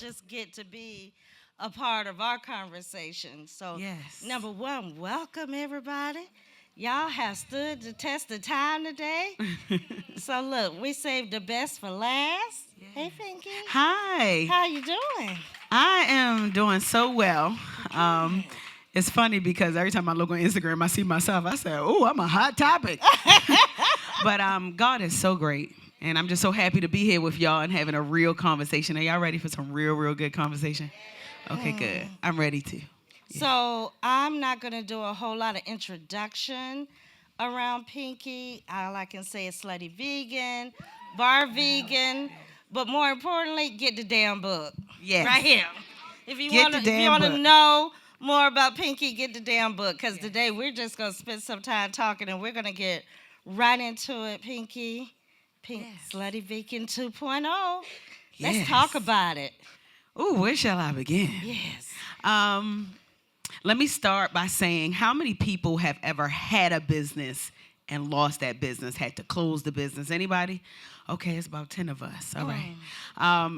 just get to be a part of our conversation. So, Yes. number one, welcome everybody. Y'all have stood the test of time today. So look, we saved the best for last. Hey, Pinky. Hi. How you doing? I am doing so well. It's funny because every time I look on Instagram, I see myself. I say, "Oh, I'm a hot topic." But God is so great, and I'm just so happy to be here with y'all and having a real conversation. Are y'all ready for some real good conversation? Okay, good. I'm ready to. So I'm not going to do a whole lot of introduction around Pinky. All I can say is Slutty Vegan, Bar Vegan, but more importantly, get the damn book. Yes. Right here. If you Get want the damn to book. know more about Pinky, get the damn book. Because today we're just going to spend some time talking and we're going to get right into it, Pinky. Slutty Vegan 2.0. Let's Yes. talk about it. Ooh, where shall I begin? Yes. Let me start by saying, how many people have ever had a business and lost that business, had to close the business? Anybody? Okay, it's about 10 of us. All right.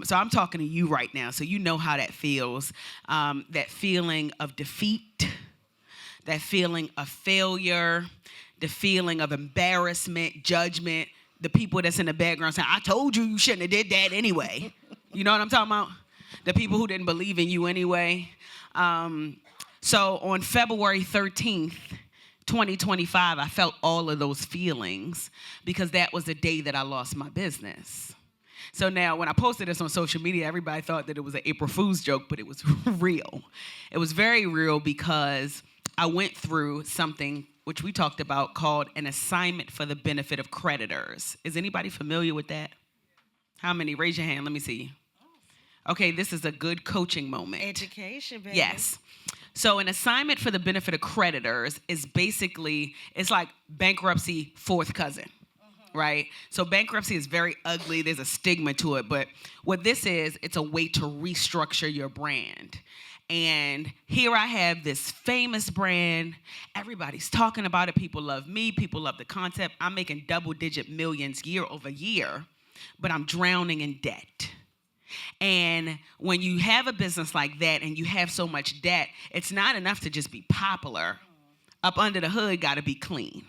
So I'm talking to you right now, so you know how that feels. That feeling of defeat, that feeling of failure, the feeling of embarrassment, judgment, the people that's in the background saying, "I told you you shouldn't have did that anyway." You know what I'm talking about? The people who didn't believe in you anyway. So on February 13th, 2025, I felt all of those feelings because that was the day that I lost my business. So now when I posted this on social media, everybody thought that it was an April Fool's joke, but it was real. It was very real because I went through something which we talked about called an assignment for the benefit of creditors. Is anybody familiar with that? How many? Raise your hand. Let me see. Okay, this is a good coaching moment. Education, baby. Yes. So an assignment for the benefit of creditors is basically, it's like bankruptcy fourth cousin, right? So bankruptcy is very ugly. There's a stigma to it. But what this is, it's a way to restructure your brand. And here I have this famous brand. Everybody's talking about it. People love me. People love the concept. I'm making double-digit millions year over year, but I'm drowning in debt. And when you have a business like that and you have so much debt, it's not enough to just be popular. Up under the hood got to be clean.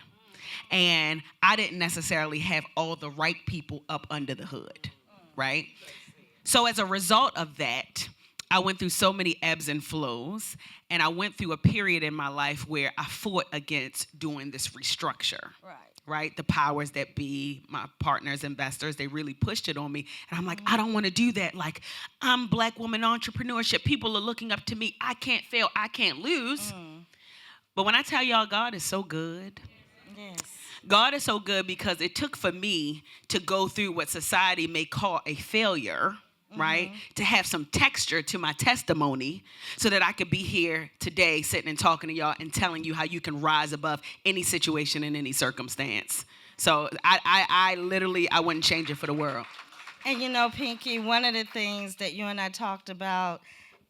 And I didn't necessarily have all the right people up under the hood, right? So as a result of that, I went through so many ebbs and flows, and I went through a period in my life where I fought against doing this restructure. Right? The powers that be, my partners, investors, they really pushed it on me. And I'm like, I don't want to do that. Like, I'm Black woman entrepreneurship. People are looking up to me. I can't fail. I can't lose. But when I tell y'all, God is so good. Yes. God is so good because it took for me to go through what society may call a failure, right? To have some texture to my testimony so that I could be here today sitting and talking to y'all and telling you how you can rise above any situation in any circumstance. So I literally wouldn't change it for the world. And you know, Pinky, one of the things that you and I talked about,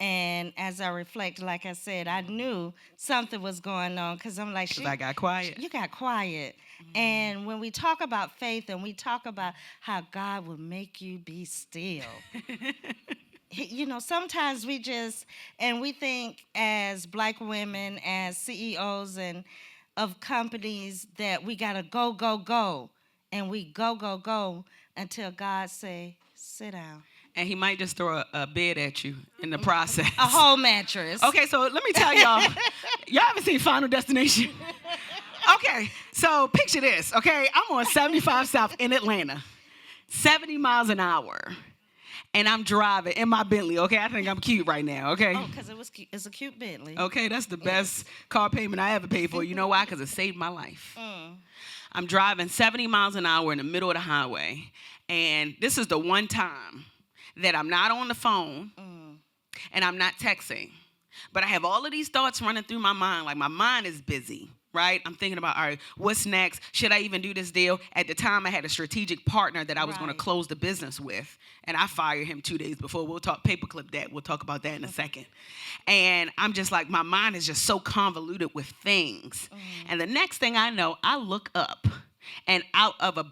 and as I reflect, like I said, I knew something was going on because I'm like, Because I got quiet. You got quiet. And when we talk about faith and we talk about how God will make you be still, you know, sometimes we think as Black women, as CEOs and of companies that we got to go. And we go until God say, sit down. And he might just throw a bed at you in the process. A whole mattress. Okay, so let me tell y'all. Y'all haven't seen Final Destination? Okay, so picture this, okay? I'm on 75 South in Atlanta, 70 miles an hour, and I'm driving in my Bentley, okay? I think I'm cute right now, okay? Oh, because it's a cute Bentley. Okay, that's the best car payment I ever paid for. You know why? Because it saved my life. I'm driving 70 miles an hour in the middle of the highway, and this is the one time that I'm not on the phone and I'm not texting. But I have all of these thoughts running through my mind, like my mind is busy. Right? I'm thinking about, all right, what's next? Should I even do this deal? At the time, I had a strategic partner that I was going to close the business with, and I fired him 2 days before. We'll talk paperclip that. We'll talk about that in a second. And I'm just like, my mind is just so convoluted with things. And the next thing I know, I look up, and out of a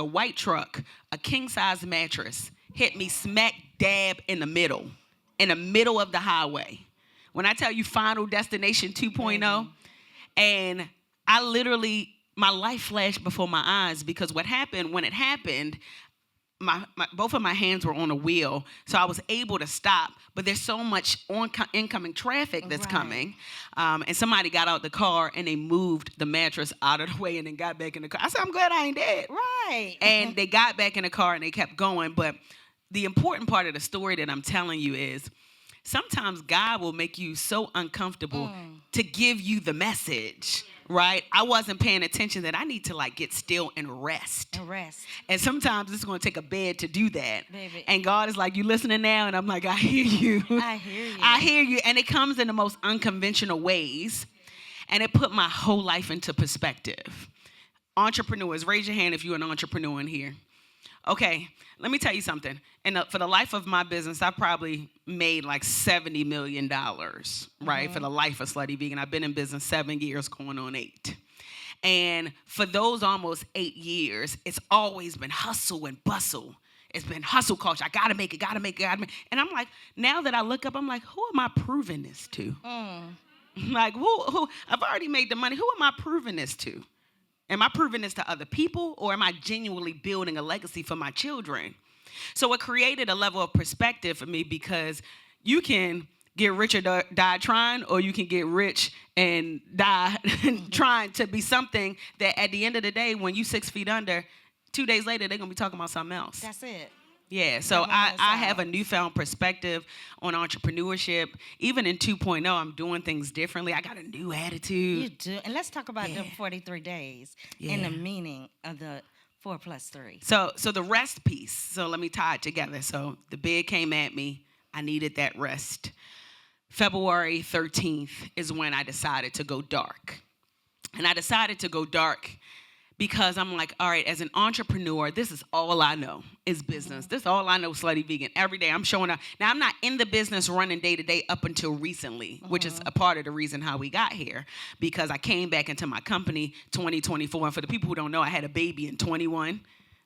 white truck, a king-size mattress hit me smack dab in the middle of the highway. When I tell you Final Destination 2.0, and I literally, my life flashed before my eyes, because what happened, when it happened, my both of my hands were on a wheel, so I was able to stop. But there's so much incoming traffic that's coming, and somebody got out the car and they moved the mattress out of the way and then got back in the car. I said, I'm glad I ain't dead. Right. And they got back in the car and they kept going. But the important part of the story that I'm telling you is, sometimes God will make you so uncomfortable to give you the message, right? I wasn't paying attention that I need to like get still and rest. And sometimes it's going to take a bed to do that. Baby. And God is like, you listening now? And I'm like, I hear you. I hear you. I hear you. And it comes in the most unconventional ways. And it put my whole life into perspective. Entrepreneurs, raise your hand if you're an entrepreneur in here. Okay, let me tell you something. And for the life of my business, I probably made like $70 million, right? For the life of Slutty Vegan. I've been in business 7 years, going on 8. And for those almost 8 years, it's always been hustle and bustle. It's been hustle culture. I gotta make it. And I'm like, now that I look up, I'm like, who am I proving this to? Like, who? I've already made the money. Who am I proving this to? Am I proving this to other people, or am I genuinely building a legacy for my children? So it created a level of perspective for me, because you can get rich or die trying, or you can get rich and die trying to be something that at the end of the day, when you 6 feet under, 2 days later, they're going to be talking about something else. That's it. Yeah, so I have a newfound perspective on entrepreneurship. Even in 2.0, I'm doing things differently. I got a new attitude. You do. And let's talk about the 43 days and the meaning of the 4+3. So the rest piece. So let me tie it together. So the bid came at me. I needed that rest. February 13th is when I decided to go dark. And I decided to go dark because I'm like, all right, as an entrepreneur, this is all I know is business. This is all I know, Slutty Vegan. Every day I'm showing up. Now, I'm not in the business running day to day up until recently, which is a part of the reason how we got here, because I came back into my company 2024. And for the people who don't know, I had a baby in 21.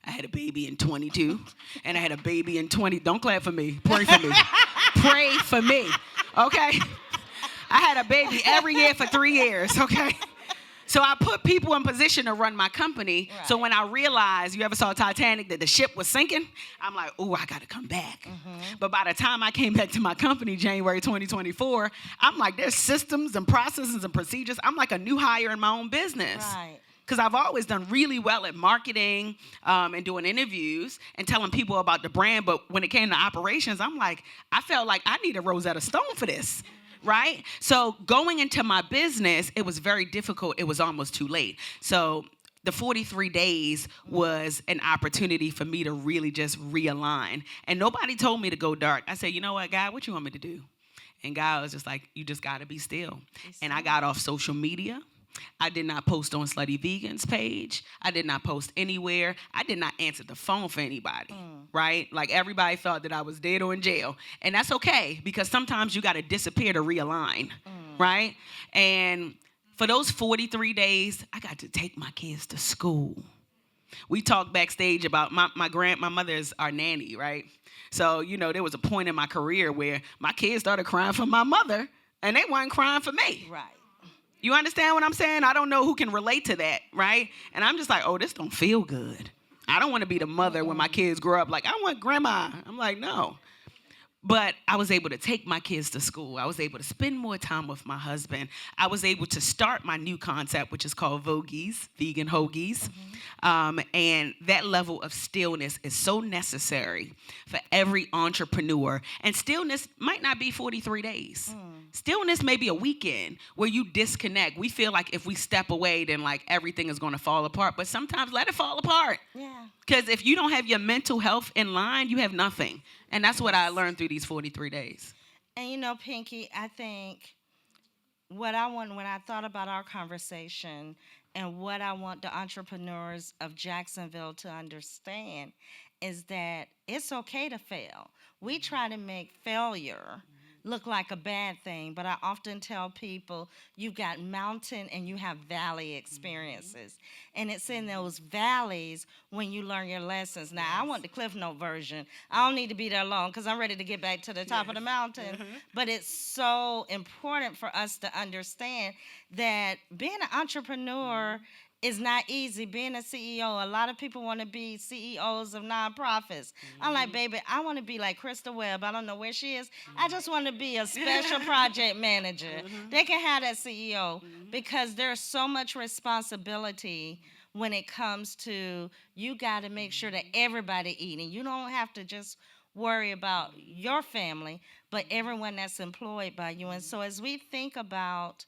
I had a baby in 22. And I had a baby in 20. Don't clap for me. Pray for me. Pray for me. Okay? I had a baby every year for 3 years. Okay? So I put people in position to run my company. Right. So when I realized, you ever saw Titanic, that the ship was sinking, I'm like, oh, I got to come back. But by the time I came back to my company, January 2024, I'm like, there's systems and processes and procedures. I'm like a new hire in my own business. Right. Because I've always done really well at marketing and doing interviews and telling people about the brand. But when it came to operations, I'm like, I felt like I need a Rosetta Stone for this. Right? So going into my business, it was very difficult. It was almost too late. So the 43 days was an opportunity for me to really just realign. And nobody told me to go dark. I said, you know what, God, what you want me to do? And God was just like, you just got to be still. And I got off social media. I did not post on Slutty Vegan's page. I did not post anywhere. I did not answer the phone for anybody, right? Like, everybody thought that I was dead or in jail. And that's okay, because sometimes you got to disappear to realign, right? And for those 43 days, I got to take my kids to school. We talked backstage about my mother is our nanny, right? So, you know, there was a point in my career where my kids started crying for my mother, and they weren't crying for me. Right. You understand what I'm saying? I don't know who can relate to that, right? And I'm just like, oh, this don't feel good. I don't want to be the mother when my kids grow up like, I want grandma. I'm like, no. But I was able to take my kids to school. I was able to spend more time with my husband. I was able to start my new concept, which is called Vogies, Vegan Hoagies. And that level of stillness is so necessary for every entrepreneur. And stillness might not be 43 days. Stillness may be a weekend where you disconnect. We feel like if we step away, then like everything is going to fall apart. But sometimes let it fall apart. Yeah. Because if you don't have your mental health in line, you have nothing. And that's what I learned through these 43 days. And you know, Pinky, I think what I want, when I thought about our conversation and what I want the entrepreneurs of Jacksonville to understand is that it's okay to fail. We try to make failure look like a bad thing, but I often tell people you've got mountain and you have valley experiences. And it's in those valleys when you learn your lessons. Now, I want the Cliff Note version. I don't need to be there long because I'm ready to get back to the top of the mountain. But it's so important for us to understand that being an entrepreneur is not easy. Being a CEO, a lot of people want to be CEOs of nonprofits. I'm like, baby, I want to be like Krista Webb. I don't know where she is. I just want to be a special project manager. They can have that CEO because there's so much responsibility when it comes to you got to make sure that everybody eating. You don't have to just worry about your family, but everyone that's employed by you. And so as we think about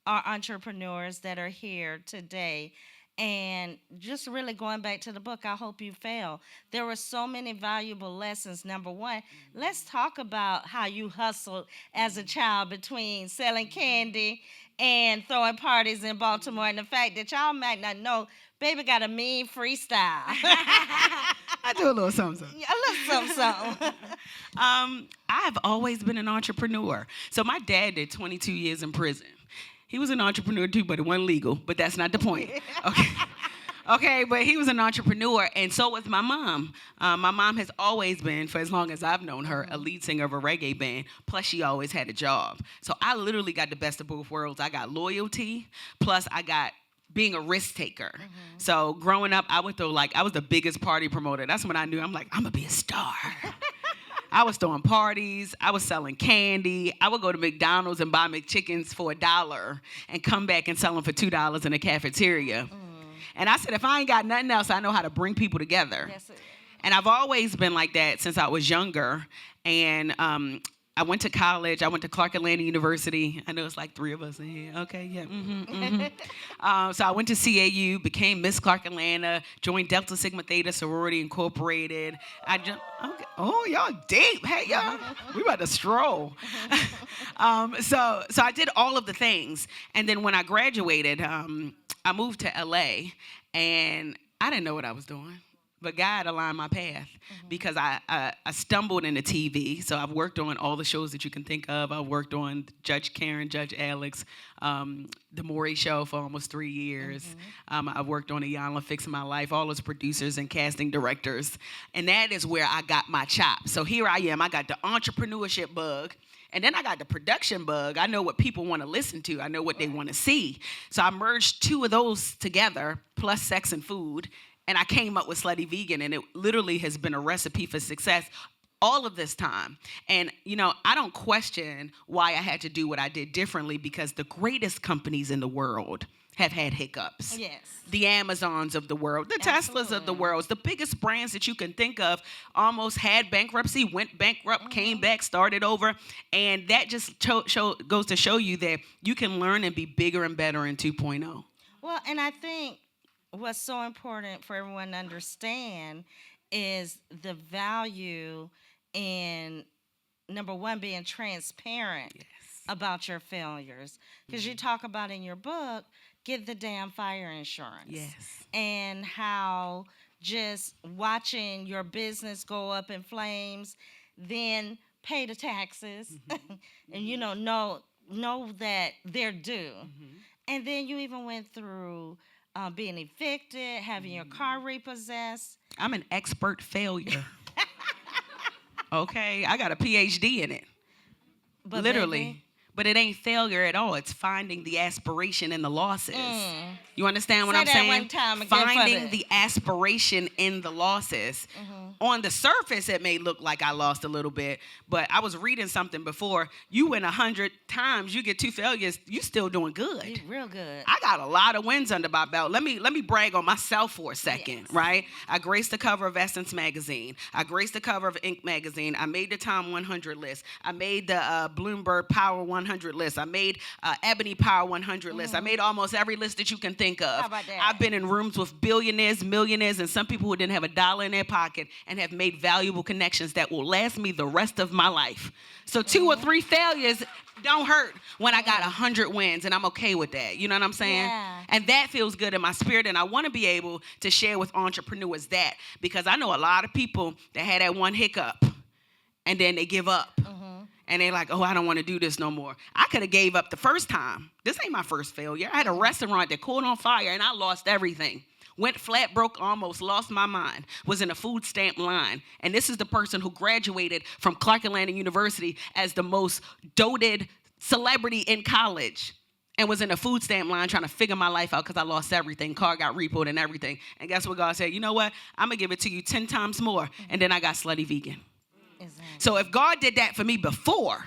our entrepreneurs that are here today. And just really going back to the book, I Hope You Fail. There were so many valuable lessons. Number one, let's talk about how you hustled as a child between selling candy and throwing parties in Baltimore. And the fact that y'all might not know, baby got a mean freestyle. I do a little something. A little something. I have always been an entrepreneur. So my dad did 22 years in prison. He was an entrepreneur too, but it wasn't legal. But that's not the point. Okay. Okay, but he was an entrepreneur, and so was my mom. My mom has always been, for as long as I've known her, a lead singer of a reggae band. Plus, she always had a job. So I literally got the best of both worlds. I got loyalty, plus I got being a risk taker. So growing up, I was the biggest party promoter. That's when I knew I'm like, I'm gonna be a star. I was throwing parties. I was selling candy. I would go to McDonald's and buy McChickens for $1 and come back and sell them for $2 in the cafeteria. And I said, if I ain't got nothing else, I know how to bring people together. That's it. And I've always been like that since I was younger. And I went to college. I went to Clark Atlanta University. I know it's like 3 of us in here. Okay, yeah. So I went to CAU, became Miss Clark Atlanta, joined Delta Sigma Theta Sorority Incorporated. Oh, y'all deep. Hey, y'all. We about to stroll. So I did all of the things. And then when I graduated, I moved to LA, and I didn't know what I was doing. But God aligned my path because I stumbled into TV. So I've worked on all the shows that you can think of. I've worked on Judge Karen, Judge Alex, The Maury Show for almost 3 years. I've worked on Iyanla Fixing My Life, all those producers and casting directors. And that is where I got my chops. So here I am. I got the entrepreneurship bug. And then I got the production bug. I know what people want to listen to. I know what they want to see. So I merged 2 of those together, plus sex and food. And I came up with Slutty Vegan, and it literally has been a recipe for success all of this time. And, I don't question why I had to do what I did differently because the greatest companies in the world have had hiccups. Yes. The Amazons of the world, the Teslas of the world, the biggest brands that you can think of almost had bankruptcy, went bankrupt, came back, started over. And that just goes to show you that you can learn and be bigger and better in 2.0. Well, and I think what's so important for everyone to understand is the value in, number one, being transparent about your failures. Because you talk about in your book, get the damn fire insurance. Yes. And how just watching your business go up in flames, then pay the taxes, and know that they're due. And then you even went through being evicted, having your car repossessed. I'm an expert failure. Okay, I got a PhD in it. But literally. Baby, but it ain't failure at all. It's finding the aspiration in the losses. You understand what I'm saying? One time again, finding the aspiration in the losses. On the surface, it may look like I lost a little bit, but I was reading something before. You win 100 times, you get 2 failures, you still doing good. You're real good. I got a lot of wins under my belt. Let me brag on myself for a second, right? I graced the cover of Essence magazine. I graced the cover of Inc. magazine. I made the Time 100 list. I made the Bloomberg Power 100 list. I made Ebony Power 100 list. I made almost every list that you can think of. How about that? I've been in rooms with billionaires, millionaires, and some people who didn't have a dollar in their pocket and have made valuable connections that will last me the rest of my life. So 2 or 3 failures don't hurt when I got 100 wins, and I'm okay with that. You know what I'm saying? Yeah. And that feels good in my spirit, and I want to be able to share with entrepreneurs that, because I know a lot of people that had that one hiccup, and then they give up. And they're like, oh, I don't want to do this no more. I could have gave up the first time. This ain't my first failure. I had a restaurant that caught on fire and I lost everything. Went flat broke, almost lost my mind. Was in a food stamp line. And this is the person who graduated from Clark Atlanta University as the most doted celebrity in college. And was in a food stamp line trying to figure my life out because I lost everything. Car got repoed and everything. And guess what God said? You know what? I'm going to give it to you 10 times more. And then I got Slutty Vegan. Exactly. So if God did that for me before,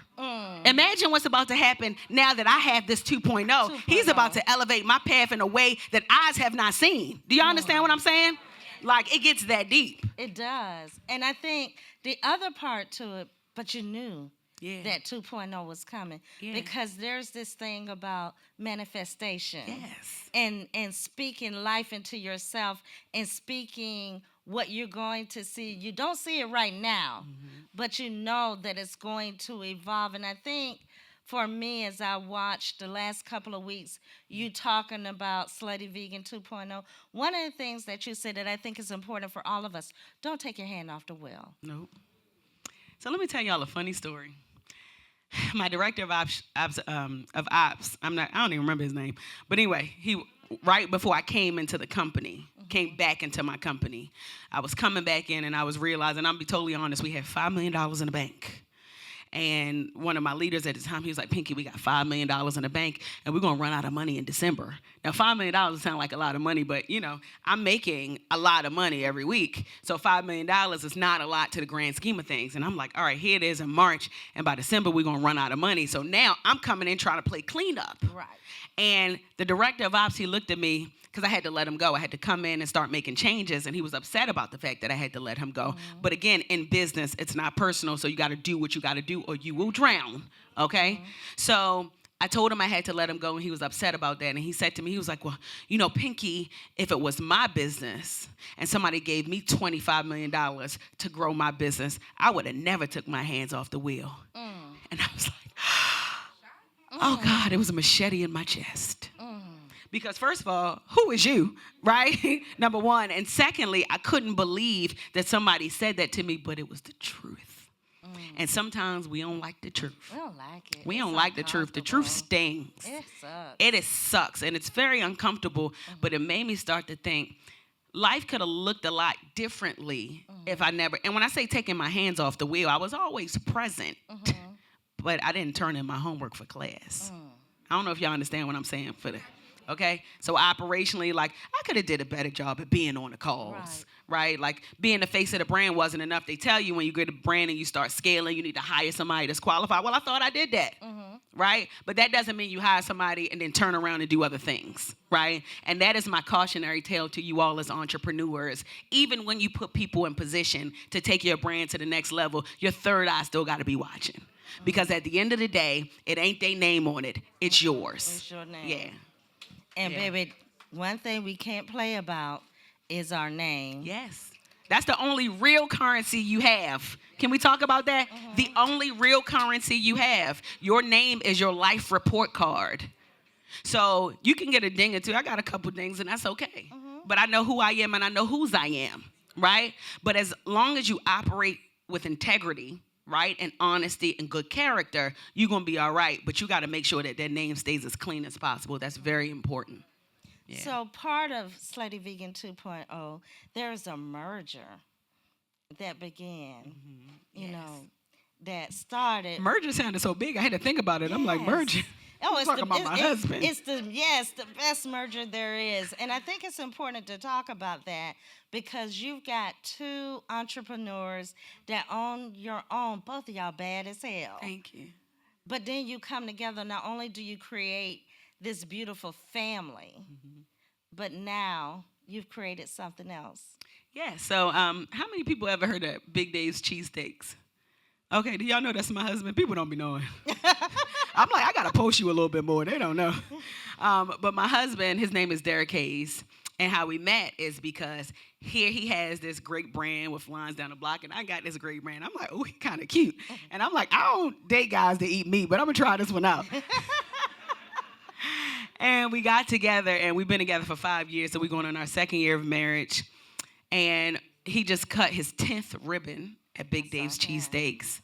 imagine what's about to happen now that I have this 2.0. He's about to elevate my path in a way that eyes have not seen. Do you understand what I'm saying? Like, it gets that deep. It does. And I think the other part to it, but you knew that 2.0 was coming. Because there's this thing about manifestation. Yes. And speaking life into yourself and speaking what you're going to see. You don't see it right now, but you know that it's going to evolve. And I think for me, as I watched the last couple of weeks, you talking about Slutty Vegan 2.0, one of the things that you said that I think is important for all of us, don't take your hand off the wheel. Nope. So let me tell y'all a funny story. My director of ops, I don't even remember his name. But anyway, he right before I came into the company, came back into my company, I was coming back in and I was realizing, I'm be totally honest, we had $5 million in the bank. And one of my leaders at the time, he was like, Pinky, we got $5 million in the bank and we're going to run out of money in December. Now, $5 million sound like a lot of money, but, you know, I'm making a lot of money every week. So $5 million is not a lot to the grand scheme of things. And I'm like, all right, here it is in March. And by December, we're going to run out of money. So now I'm coming in trying to play cleanup. Right. And the director of ops, he looked at me because I had to let him go. I had to come in and start making changes, and he was upset about the fact that I had to let him go. But again, in business, it's not personal, so you got to do what you got to do or you will drown, okay? So I told him I had to let him go, and he was upset about that. And he said to me, he was like, well, you know, Pinky, if it was my business and somebody gave me $25 million to grow my business, I would have never took my hands off the wheel. And I was like, oh, God, it was a machete in my chest. Because first of all, who is you, right? Number one. And secondly, I couldn't believe that somebody said that to me, but it was the truth. And sometimes we don't like the truth. We don't like it. We don't like the truth. The truth stings. It sucks. It sucks. And it's very uncomfortable, but it made me start to think, life could have looked a lot differently if I never, and when I say taking my hands off the wheel, I was always present, but I didn't turn in my homework for class. I don't know if y'all understand what I'm saying for that. Okay, so operationally, like, I could have did a better job at being on the calls, right? Like, being the face of the brand wasn't enough. They tell you when you get a brand and you start scaling, you need to hire somebody that's qualified. Well, I thought I did that, right? But that doesn't mean you hire somebody and then turn around and do other things, right? And that is my cautionary tale to you all as entrepreneurs. Even when you put people in position to take your brand to the next level, your third eye still got to be watching. Because at the end of the day, it ain't their name on it. It's yours. It's your name. Yeah. And baby, one thing we can't play about is our name. Yes. That's the only real currency you have. Can we talk about that? The only real currency you have. Your name is your life report card. So you can get a ding or two. I got a couple dings and that's okay. But I know who I am and I know whose I am, right? But as long as you operate with integrity, right, and honesty and good character, you're going to be all right. But you got to make sure that that name stays as clean as possible. That's very important. Yeah. So part of Slutty Vegan 2.0, there's a merger that began, you know, that started. Merger sounded so big, I had to think about it. I'm like, merger? Oh, it's talking about my husband. It's the best merger there is. And I think it's important to talk about that because you've got two entrepreneurs that own your own, both of y'all bad as hell. Thank you. But then you come together, not only do you create this beautiful family, but now you've created something else. Yeah, so how many people ever heard of Big Dave's cheesesteaks? Okay, do y'all know that's my husband? People don't be knowing. I'm like, I got to post you a little bit more. They don't know. But my husband, his name is Derek Hayes. And how we met is because here he has this great brand with lines down the block, and I got this great brand. I'm like, oh, he kind of cute. And I'm like, I don't date guys that eat meat, but I'm going to try this one out. And we got together, and we've been together for 5 years, so we're going on our second year of marriage. And he just cut his 10th ribbon at Big Dave's Cheesesteaks.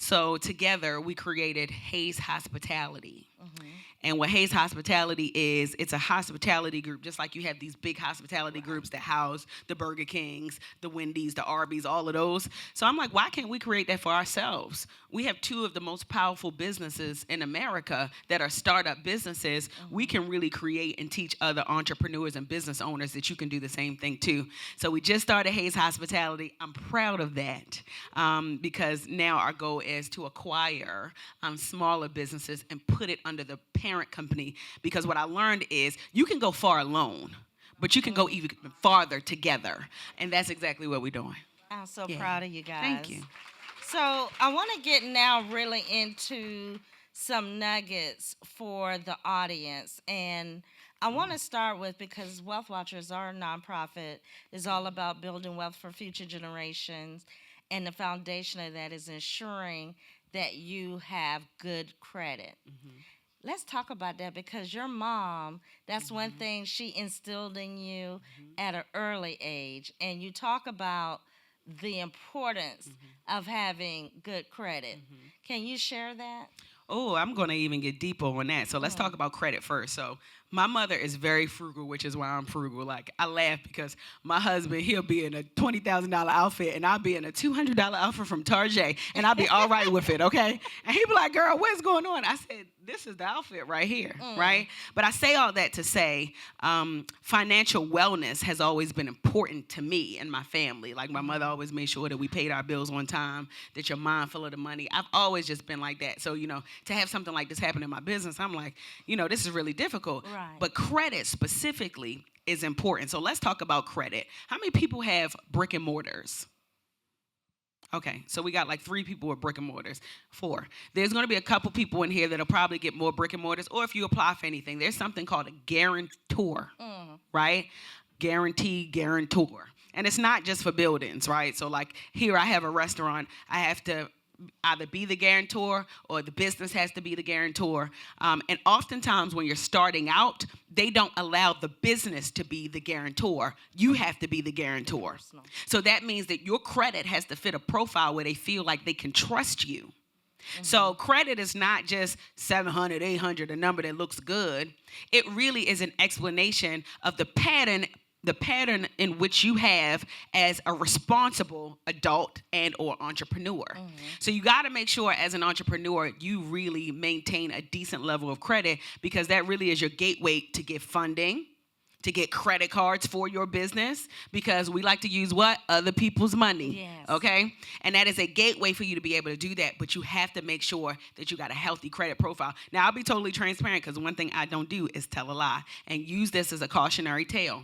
So together we created Hayes Hospitality. Mm-hmm. And what Hayes Hospitality is, it's a hospitality group, just like you have these big hospitality groups that house the Burger Kings, the Wendy's, the Arby's, all of those. So I'm like, why can't we create that for ourselves? We have two of the most powerful businesses in America that are startup businesses. Mm-hmm. We can really create and teach other entrepreneurs and business owners that you can do the same thing too. So we just started Hayes Hospitality. I'm proud of that because now our goal is to acquire smaller businesses and put it under the parent company, because what I learned is you can go far alone, but you can go even farther together, and that's exactly what we're doing. I'm so proud of you guys. Thank you. So I want to get now really into some nuggets for the audience, and I want to start with, because Wealth Watchers, our nonprofit, is all about building wealth for future generations, and the foundation of that is ensuring that you have good credit. Mm-hmm. Let's talk about that, because your mom, that's mm-hmm. one thing she instilled in you mm-hmm. at an early age. And you talk about the importance mm-hmm. of having good credit. Mm-hmm. Can you share that? Oh, I'm going to even get deeper on that. So let's talk about credit first. So my mother is very frugal, which is why I'm frugal. Like, I laugh because my husband, he'll be in a $20,000 outfit, and I'll be in a $200 outfit from Target, and I'll be all right with it, okay? And he'll be like, girl, what's going on? I said, this is the outfit right here, right? But I say all that to say financial wellness has always been important to me and my family. Like, my mother always made sure that we paid our bills on time, that you're mindful of the money. I've always just been like that. So, to have something like this happen in my business, I'm like, this is really difficult. Right. But credit specifically is important. So let's talk about credit. How many people have brick and mortars? Okay, so we got like 3 people with brick and mortars. 4. There's going to be a couple people in here that'll probably get more brick and mortars, or if you apply for anything, there's something called a guarantor, right? Guarantor. And it's not just for buildings, right? So like here I have a restaurant. I have to either be the guarantor or the business has to be the guarantor. And oftentimes when you're starting out, they don't allow the business to be the guarantor. You have to be the guarantor. So that means that your credit has to fit a profile where they feel like they can trust you. Mm-hmm. So credit is not just 700, 800, a number that looks good. It really is an explanation of the pattern in which you have as a responsible adult and or entrepreneur. Mm-hmm. So you got to make sure as an entrepreneur, you really maintain a decent level of credit, because that really is your gateway to get funding, to get credit cards for your business, because we like to use what? Other people's money. Yes. Okay? And that is a gateway for you to be able to do that, but you have to make sure that you got a healthy credit profile. Now, I'll be totally transparent, because one thing I don't do is tell a lie, and use this as a cautionary tale.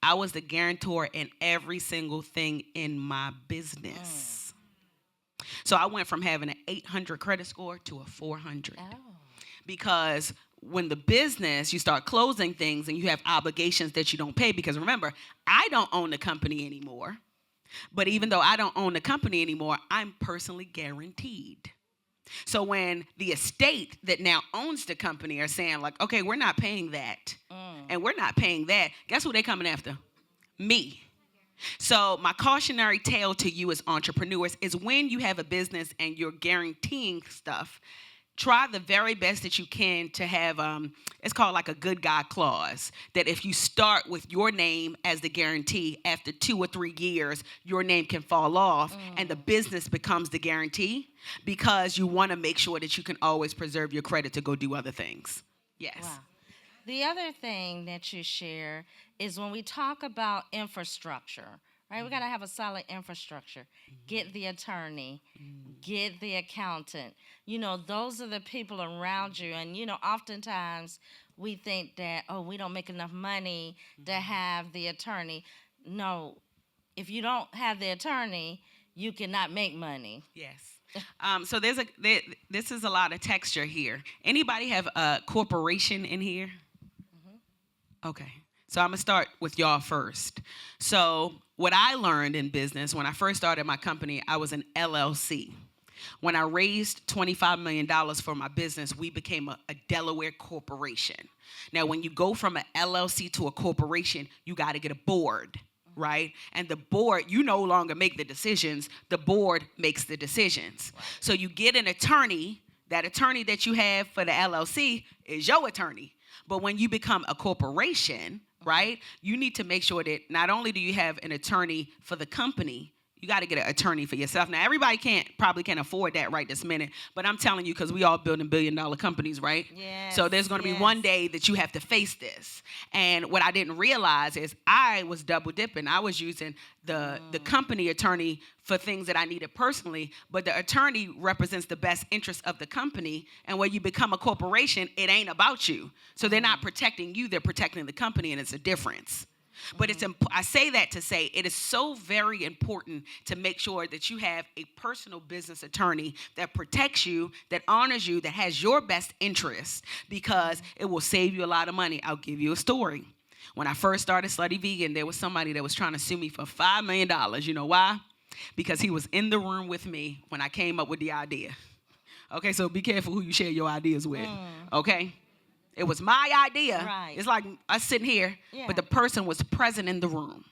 I was the guarantor in every single thing in my business. So I went from having an 800 credit score to a 400. Oh. Because when the business, you start closing things and you have obligations that you don't pay, because remember, I don't own the company anymore. But even though I don't own the company anymore, I'm personally guaranteed. So when the estate that now owns the company are saying like, okay, we're not paying that, and we're not paying that, guess who they coming after? Me. So my cautionary tale to you as entrepreneurs is, when you have a business and you're guaranteeing stuff, try the very best that you can to have, it's called like a good guy clause, that if you start with your name as the guarantee, after 2 or 3 years, your name can fall off and the business becomes the guarantee, because you want to make sure that you can always preserve your credit to go do other things. Yes. Wow. The other thing that you share is when we talk about infrastructure, right? We got to have a solid infrastructure. Get the attorney, get the accountant. Those are the people around you. And, oftentimes we think that, we don't make enough money to have the attorney. No, if you don't have the attorney, you cannot make money. Yes. So this is a lot of texture here. Anybody have a corporation in here? Okay. So I'm going to start with y'all first. So what I learned in business, when I first started my company, I was an LLC. When I raised $25 million for my business, we became a Delaware corporation. Now, when you go from an LLC to a corporation, you got to get a board. right? And the board, you no longer make the decisions. The board makes the decisions. Right. So you get an attorney. That attorney that you have for the LLC is your attorney. But when you become a corporation, right, you need to make sure that not only do you have an attorney for the company, you got to get an attorney for yourself. Now, everybody probably can't afford that right this minute, but I'm telling you, because we all building billion-dollar companies, right? Yes, so there's going to be one day that you have to face this. And what I didn't realize is I was double dipping. I was using the company attorney for things that I needed personally, but the attorney represents the best interest of the company. And when you become a corporation, it ain't about you. So they're not protecting you, they're protecting the company, and it's a difference. But I say that to say it is so very important to make sure that you have a personal business attorney that protects you, that honors you, that has your best interest, because it will save you a lot of money. I'll give you a story. When I first started Slutty Vegan, there was somebody that was trying to sue me for $5 million. You know why? Because he was in the room with me when I came up with the idea. Okay, so be careful who you share your ideas with, okay? It was my idea. Right. It's like us sitting here, but the person was present in the room.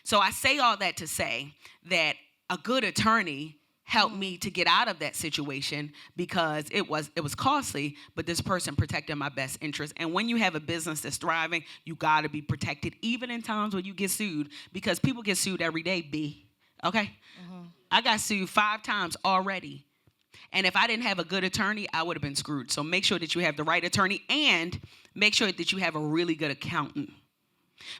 So I say all that to say that a good attorney helped me to get out of that situation, because it was costly, but this person protected my best interest. And when you have a business that's thriving, you got to be protected, even in times when you get sued, because people get sued every day, B. Okay? I got sued 5 times already. And if I didn't have a good attorney, I would have been screwed. So make sure that you have the right attorney, and make sure that you have a really good accountant.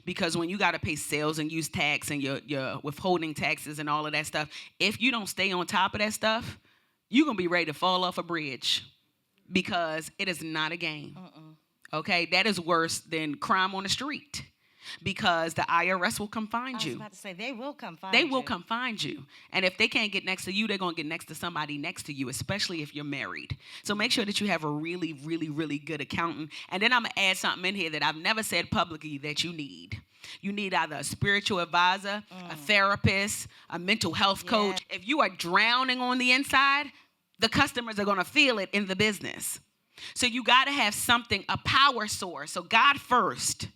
Because when you got to pay sales and use tax and your withholding taxes and all of that stuff, if you don't stay on top of that stuff, you're going to be ready to fall off a bridge, because it is not a game. Okay? That is worse than crime on the street. Because the IRS will come find you. I was about to say, they will come find you. They will come find you. And if they can't get next to you, they're going to get next to somebody next to you, especially if you're married. So make sure that you have a really, really, really good accountant. And then I'm going to add something in here that I've never said publicly that you need. You need either a spiritual advisor, a therapist, a mental health coach. If you are drowning on the inside, the customers are going to feel it in the business. So you got to have something, a power source. So God first.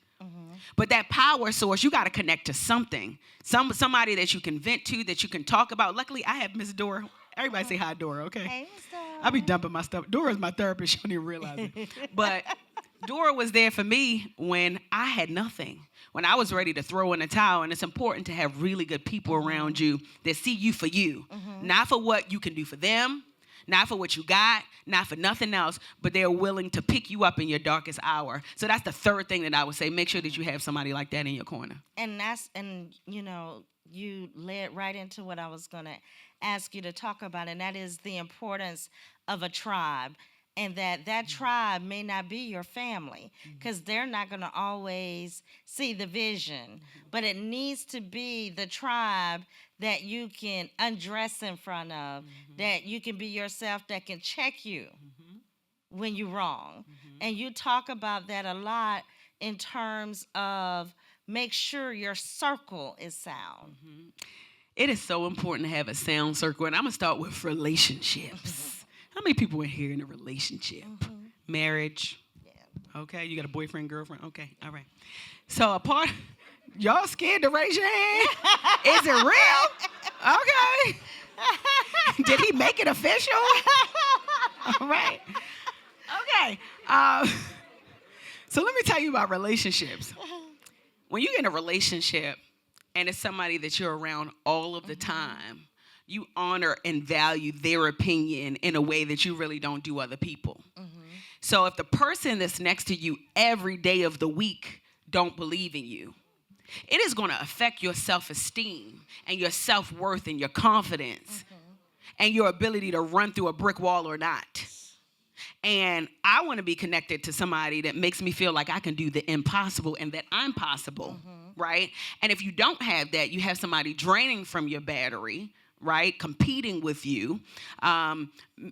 But that power source, you got to connect to something. Somebody that you can vent to, that you can talk about. Luckily, I have Miss Dora. Everybody say hi, Dora, okay? Hey, Miss Dora. I be dumping my stuff. Dora's my therapist. She don't even realize it. But Dora was there for me when I had nothing, when I was ready to throw in the towel. And it's important to have really good people around you that see you for you, not for what you can do for them, not for what you got, not for nothing else, but they're willing to pick you up in your darkest hour. So that's the third thing that I would say. Make sure that you have somebody like that in your corner. And you led right into what I was going to ask you to talk about, and that is the importance of a tribe. And that tribe may not be your family, because they're not going to always see the vision. But it needs to be the tribe that you can undress in front of, that you can be yourself, that can check you when you're wrong. And you talk about that a lot in terms of make sure your circle is sound. It is so important to have a sound circle. And I'm going to start with relationships. How many people in here in a relationship? Marriage? Yeah. Okay, you got a boyfriend, girlfriend? Okay, all right. So y'all scared to raise your hand? Is it real? Okay. Did he make it official? All right. Okay. So let me tell you about relationships. When you get in a relationship and it's somebody that you're around all of the time, you honor and value their opinion in a way that you really don't do other people. So if the person that's next to you every day of the week don't believe in you, it is going to affect your self-esteem and your self-worth and your confidence and your ability to run through a brick wall or not. And I want to be connected to somebody that makes me feel like I can do the impossible and that I'm possible, right? And if you don't have that, you have somebody draining from your battery, right? Competing with you,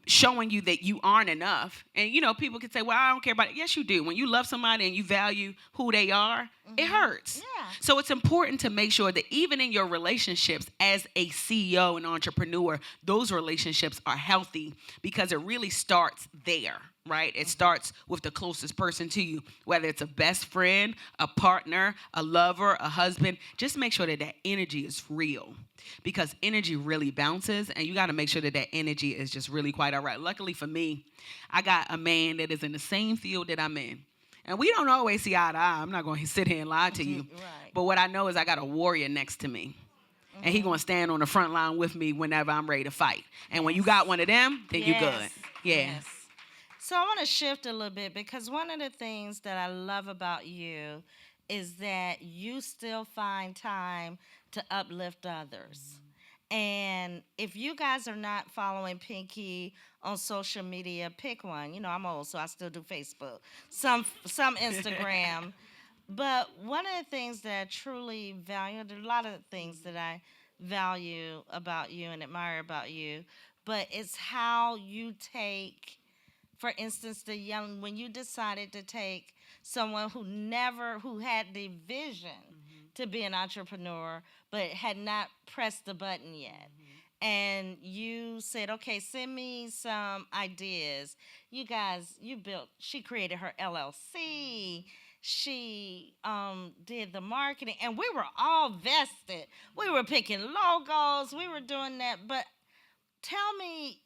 showing you that you aren't enough. And, people can say, well, I don't care about it. Yes, you do. When you love somebody and you value who they are, it hurts. Yeah. So it's important to make sure that even in your relationships as a CEO and entrepreneur, those relationships are healthy, because it really starts there. right? It starts with the closest person to you, whether it's a best friend, a partner, a lover, a husband. Just make sure that that energy is real, because energy really bounces, and you got to make sure that that energy is just really quite all right. Luckily for me, I got a man that is in the same field that I'm in. And we don't always see eye to eye. I'm not going to sit here and lie to you. Right. But what I know is I got a warrior next to me. And he going to stand on the front line with me whenever I'm ready to fight. And when you got one of them, then you good. Yeah. Yes. So I want to shift a little bit, because one of the things that I love about you is that you still find time to uplift others. And if you guys are not following Pinky on social media, pick one. You know, I'm old, so I still do Facebook, some Instagram. But one of the things that I truly value, there are a lot of things that I value about you and admire about you, but it's how you take, for instance, when you decided to take someone who had the vision to be an entrepreneur, but had not pressed the button yet. And you said, okay, send me some ideas. She created her LLC. She did the marketing, and we were all vested. We were picking logos. We were doing that. But tell me,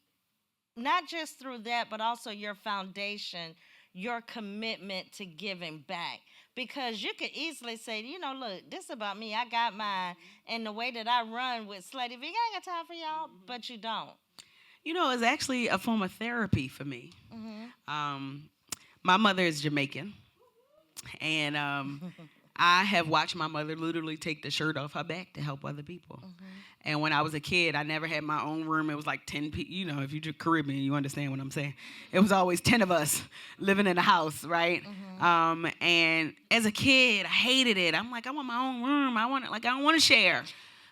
not just through that, but also your foundation, your commitment to giving back. Because you could easily say, you know, look, this is about me. I got mine. And the way that I run with Slutty Vegan, I ain't got time for y'all, but you don't. You know, it's actually a form of therapy for me. My mother is Jamaican. And I have watched my mother literally take the shirt off her back to help other people. And when I was a kid, I never had my own room. It was like 10 people. You know, if you're Caribbean, you understand what I'm saying. It was always 10 of us living in a house, right? And as a kid, I hated it. I'm like, I want my own room. I don't want to share.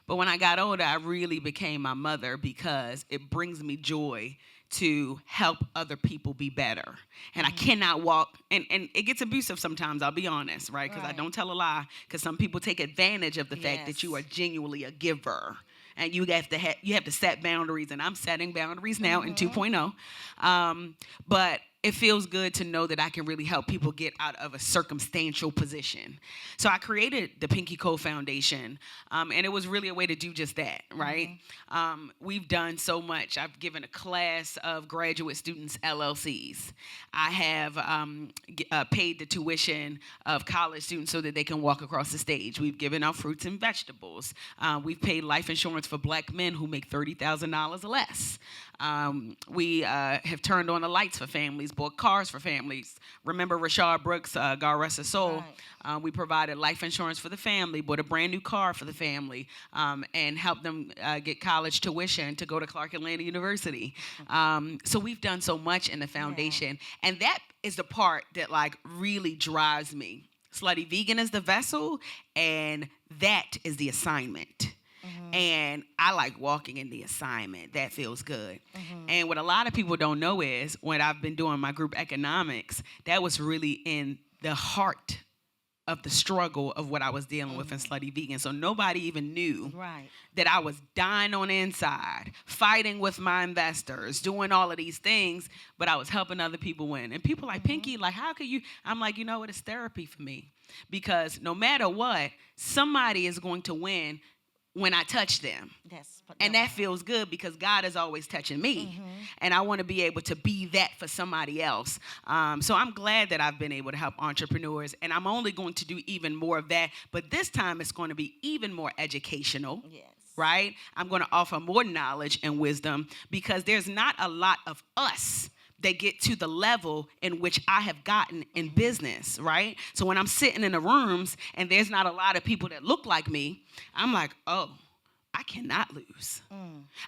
But when I got older, I really became my mother, because it brings me joy to help other people be better. And I cannot walk, and it gets abusive sometimes, I'll be honest, right? Because I don't tell a lie, because some people take advantage of the fact that you are genuinely a giver. And you have to set boundaries, and I'm setting boundaries now in 2.0. But it feels good to know that I can really help people get out of a circumstantial position. So I created the Pinky Co Foundation, and it was really a way to do just that, right? We've done so much. I've given a class of graduate students LLCs. I have paid the tuition of college students so that they can walk across the stage. We've given out fruits and vegetables. We've paid life insurance for black men who make $30,000 or less. We have turned on the lights for families, bought cars for families. Remember Rashard Brooks, God rest his soul. We provided life insurance for the family, bought a brand new car for the family, and helped them get college tuition to go to Clark Atlanta University. So we've done so much in the foundation, and that is the part that like really drives me. Slutty Vegan is the vessel, and that is the assignment. And I like walking in the assignment. That feels good. And what a lot of people don't know is, when I've been doing my group economics, that was really in the heart of the struggle of what I was dealing with in Slutty Vegan. So nobody even knew that I was dying on the inside, fighting with my investors, doing all of these things, but I was helping other people win. And people like, Pinky, like, how could you? I'm like, you know what? It's therapy for me. Because no matter what, somebody is going to win when I touch them. And that feels good, because God is always touching me. And I want to be able to be that for somebody else. So I'm glad that I've been able to help entrepreneurs. And I'm only going to do even more of that. But this time it's going to be even more educational. Right? I'm going to offer more knowledge and wisdom, because there's not a lot of us that get to the level in which I have gotten in business, right? So when I'm sitting in the rooms and there's not a lot of people that look like me, I'm like, oh, I cannot lose.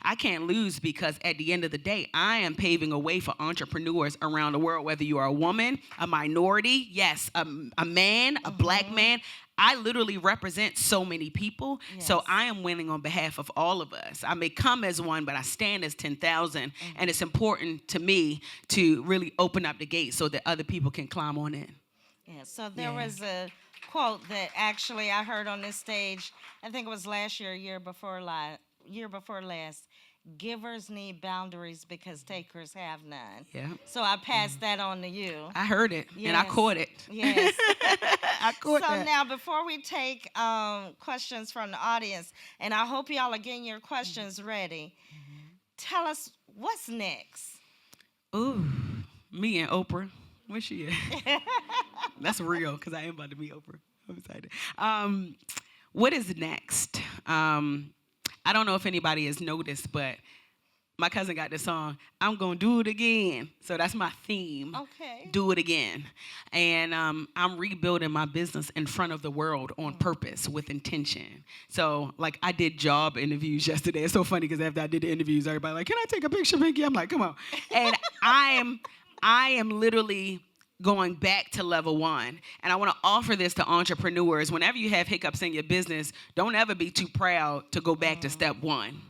I can't lose, because at the end of the day, I am paving a way for entrepreneurs around the world, whether you are a woman, a minority, yes, a man, a black man. I literally represent so many people, so I am winning on behalf of all of us. I may come as one, but I stand as 10,000, and it's important to me to really open up the gate so that other people can climb on in. So there was a quote that actually I heard on this stage, I think it was last year, year before last. givers need boundaries because takers have none. Yeah. So I passed that on to you. I heard it, and I Yes. caught it. Yes. I caught So that. now, before we take questions from the audience, and I hope y'all are getting your questions ready, tell us what's next. Ooh, me and Oprah. Where's she at? That's real, because I am about to meet Oprah. I'm excited. What is next? I don't know if anybody has noticed, but my cousin got this song, I'm going to do it again. So that's my theme. Okay. Do it again. And I'm rebuilding my business in front of the world on purpose with intention. So, like, I did job interviews yesterday. It's so funny because after I did the interviews, everybody like, can I take a picture, Pinky? I'm like, come on. And I am literally going back to level one. And I want to offer this to entrepreneurs. Whenever you have hiccups in your business, don't ever be too proud to go back to step one.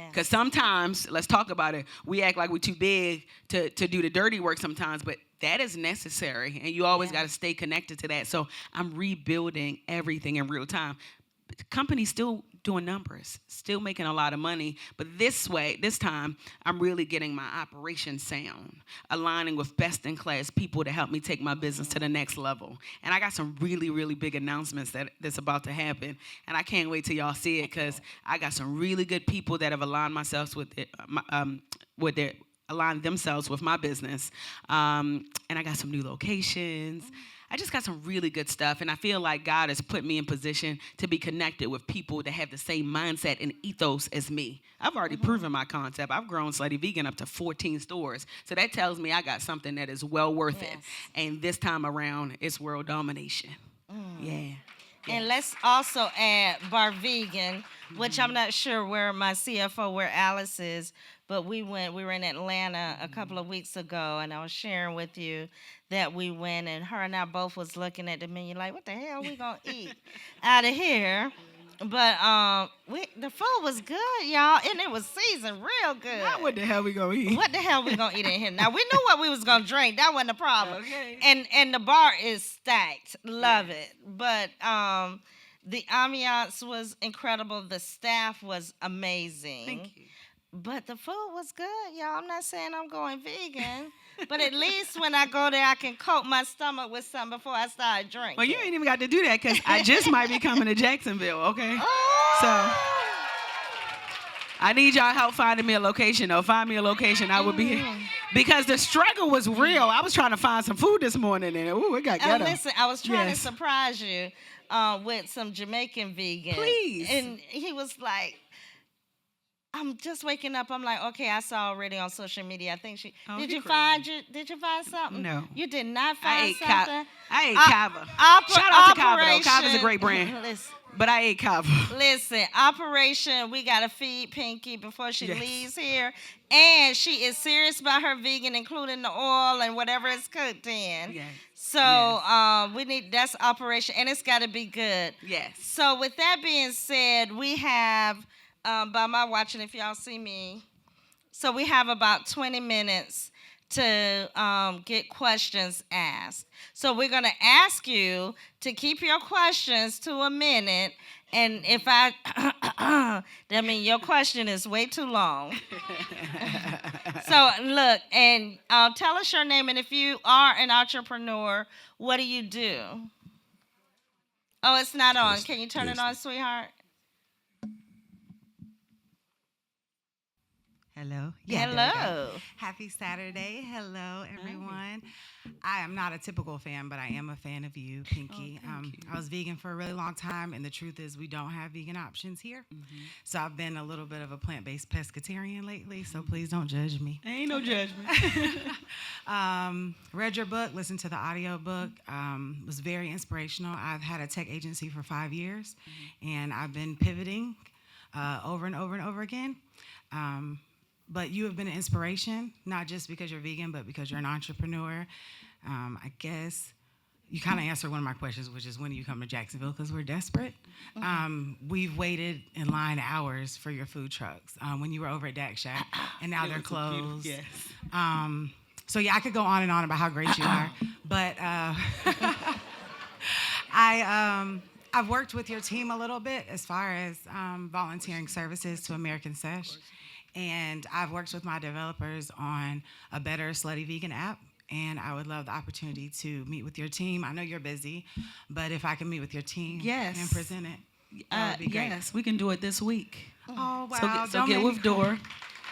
Because sometimes, let's talk about it, we act like we're too big to do the dirty work sometimes, but that is necessary, and you always got to stay connected to that. So I'm rebuilding everything in real time. The company's still doing numbers, still making a lot of money, but this time, I'm really getting my operation sound, aligning with best-in-class people to help me take my business to the next level. And I got some really, really big announcements that's about to happen, and I can't wait till y'all see it, because I got some really good people that have aligned themselves with my business, and I got some new locations. I just got some really good stuff, and I feel like God has put me in position to be connected with people that have the same mindset and ethos as me. I've already proven my concept. I've grown Slutty Vegan up to 14 stores, so that tells me I got something that is well worth it. And this time around, it's world domination. Yeah. And let's also add Bar Vegan, which I'm not sure where my CFO, where Alice is, but we were in Atlanta a couple of weeks ago, and I was sharing with you that we went, and her and I both was looking at the menu like, what the hell we gonna eat out of here? But the food was good, y'all, and it was seasoned real good. Now what the hell we gonna eat? What the hell we gonna eat in here? Now, we knew what we was gonna drink. That wasn't a problem. Okay. And the bar is stacked. Love it. But the ambiance was incredible. The staff was amazing. Thank you. But the food was good, y'all. I'm not saying I'm going vegan, but at least when I go there, I can coat my stomach with something before I start drinking. Well, you ain't even got to do that, because I just might be coming to Jacksonville, okay? Oh! So I need y'all help finding me a location, though. Find me a location. I would be, because the struggle was real. I was trying to find some food this morning, and it got ghetto. Listen, I was trying to surprise you with some Jamaican vegan. Please. And he was like, I'm just waking up. I'm like, okay, I saw already on social media. I think she. Did you find something? No. You did not find something? I ate kava. Shout out to kava, though. Kava's a great brand. Listen, But I ate kava. Listen, Operation, we got to feed Pinky before she leaves here. And she is serious about her vegan, including the oil and whatever it's cooked in. Yes. So that's Operation, and it's got to be good. Yes. So with that being said, we have, by my watching, if y'all see me, so we have about 20 minutes to get questions asked. So we're going to ask you to keep your questions to a minute. And if that means your question is way too long. So look, and tell us your name. And if you are an entrepreneur, what do you do? Oh, it's not on. Can you turn it on, sweetheart? Hello. Hello. Happy Saturday. Hello, everyone. I am not a typical fan, but I am a fan of you, Pinky. Thank you. I was vegan for a really long time, and the truth is we don't have vegan options here. Mm-hmm. So I've been a little bit of a plant-based pescatarian lately, so please don't judge me. Ain't no judgment. Read your book, listened to the audio book. Was very inspirational. I've had a tech agency for 5 years, and I've been pivoting over and over and over again. But you have been an inspiration, not just because you're vegan, but because you're an entrepreneur. I guess you kind of answered one of my questions, which is when do you come to Jacksonville, because we're desperate. We've waited in line hours for your food trucks when you were over at Dak Shack, and now they're closed. Yes. So yeah, I could go on and on about how great you are, but I've worked with your team a little bit as far as volunteering services to American Sesh. And I've worked with my developers on a better Slutty Vegan app. And I would love the opportunity to meet with your team. I know you're busy, but if I can meet with your team Yes. and present it, that would be great. Yes, we can do it this week. Oh, So, wow. so Don't get make with me cry. Dora.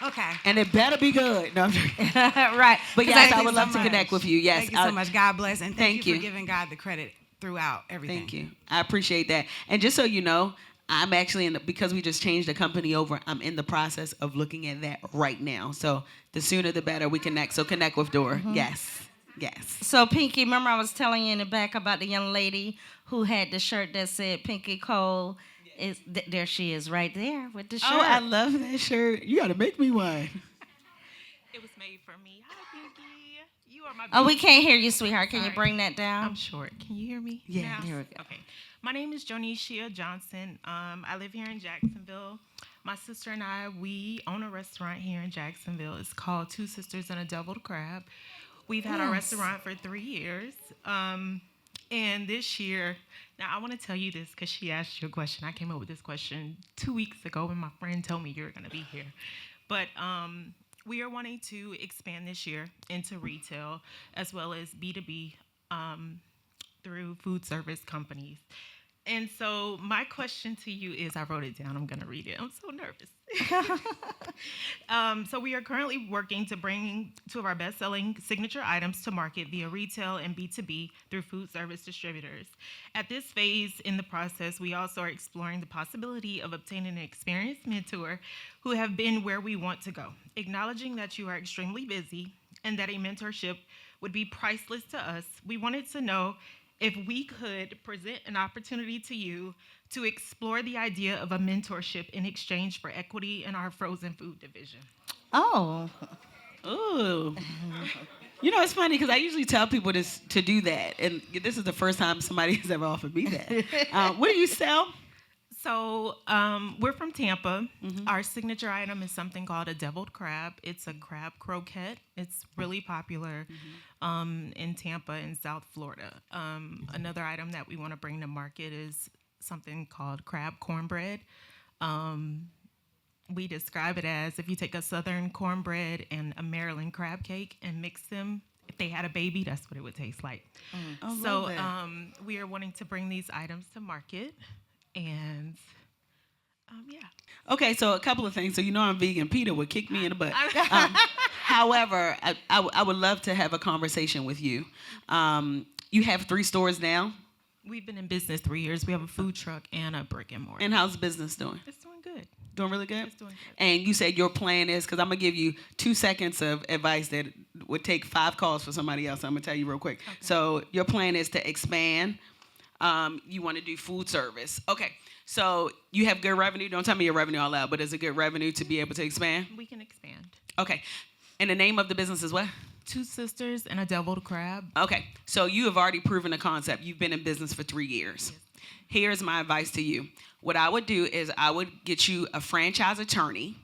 Okay. And it better be good. No, I'm joking. Right. But 'Cause yes, thank I you would so love to much. connect with you. Yes. Thank you so much. God bless. And thank you you. for giving God the credit throughout everything. Thank you. I appreciate that. And just so you know, I'm actually because we just changed the company over, I'm in the process of looking at that right now. So the sooner the better we connect. So connect with Dora. Mm-hmm. Yes. Yes. So, Pinky, remember I was telling you in the back about the young lady who had the shirt that said Pinky Cole? There she is right there with the shirt. Oh, I love that shirt. You got to make me one. It was made for me. Hi, Pinky. You are my. Oh, we can't hear you, sweetheart. Can you Sorry. bring that down? I'm short. Can you hear me? Yeah. now? Here we go. Okay. My name is Jonishia Johnson. I live here in Jacksonville. My sister and I, we own a restaurant here in Jacksonville. It's called Two Sisters and a Deviled Crab. We've had our restaurant for 3 years. And this year, now I want to tell you this because she asked you a question. I came up with this question 2 weeks ago when my friend told me you were going to be here. But we are wanting to expand this year into retail as well as B2B through food service companies. And so my question to you is, I wrote it down, I'm gonna read it. I'm so nervous. So we are currently working to bring two of our best-selling signature items to market via retail and B2B through food service distributors. At this phase in the process, we also are exploring the possibility of obtaining an experienced mentor who have been where we want to go. Acknowledging that you are extremely busy and that a mentorship would be priceless to us, we wanted to know if we could present an opportunity to you to explore the idea of a mentorship in exchange for equity in our frozen food division. Oh. Ooh. You know, it's funny because I usually tell people this to do that. And this is the first time somebody has ever offered me that. What do you sell? So we're from Tampa. Our signature item is something called a deviled crab. It's a crab croquette. It's really popular in Tampa and South Florida. Another item that we want to bring to market is something called crab cornbread. We describe it as if you take a Southern cornbread and a Maryland crab cake and mix them. If they had a baby, that's what it would taste like. So we are wanting to bring these items to market. And yeah. Okay, so a couple of things. So you know I'm vegan. Peter would kick me in the butt. However, I would love to have a conversation with you. You have 3 stores now? We've been in business 3 years. We have a food truck and a brick and mortar. And how's business doing? It's doing good. Doing really good? It's doing good. And you said your plan is, because I'm going to give you 2 seconds of advice that would take 5 calls for somebody else. I'm going to tell you real quick. Okay. So your plan is to expand. You want to do food service. Okay. So you have good revenue. Don't tell me your revenue out loud, but is it good revenue to be able to expand? We can expand. Okay. And the name of the business is what? Two Sisters and a Deviled Crab. Okay. So you have already proven the concept. You've been in business for 3 years. Yes. Here's my advice to you. What I would do is I would get you a franchise attorney,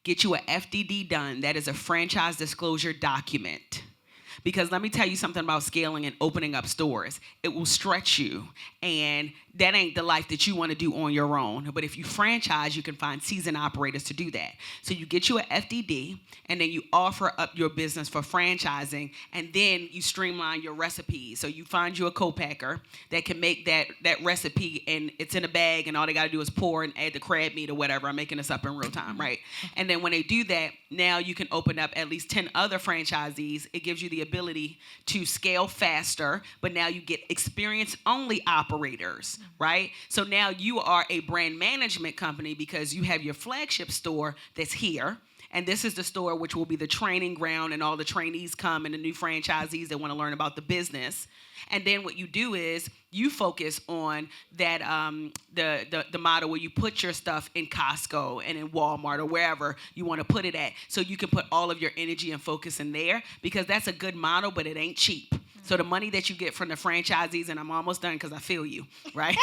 get you a FDD done. That is a franchise disclosure document. Because let me tell you something about scaling and opening up stores. It will stretch you, and that ain't the life that you want to do on your own. But if you franchise, you can find seasoned operators to do that. So you get you an FDD, and then you offer up your business for franchising, and then you streamline your recipes. So you find you a co-packer that can make that recipe, and it's in a bag, and all they got to do is pour and add the crab meat or whatever. I'm making this up in real time, right? And then when they do that, now you can open up at least 10 other franchisees. It gives you the ability to scale faster, but now you get experience-only operators, right? So now you are a brand management company because you have your flagship store that's here, and this is the store which will be the training ground, and all the trainees come and the new franchisees that want to learn about the business. And then what you do is you focus on that the model where you put your stuff in Costco and in Walmart or wherever you want to put it at, so you can put all of your energy and focus in there, because that's a good model, but it ain't cheap. So the money that you get from the franchisees, and I'm almost done because I feel you, right?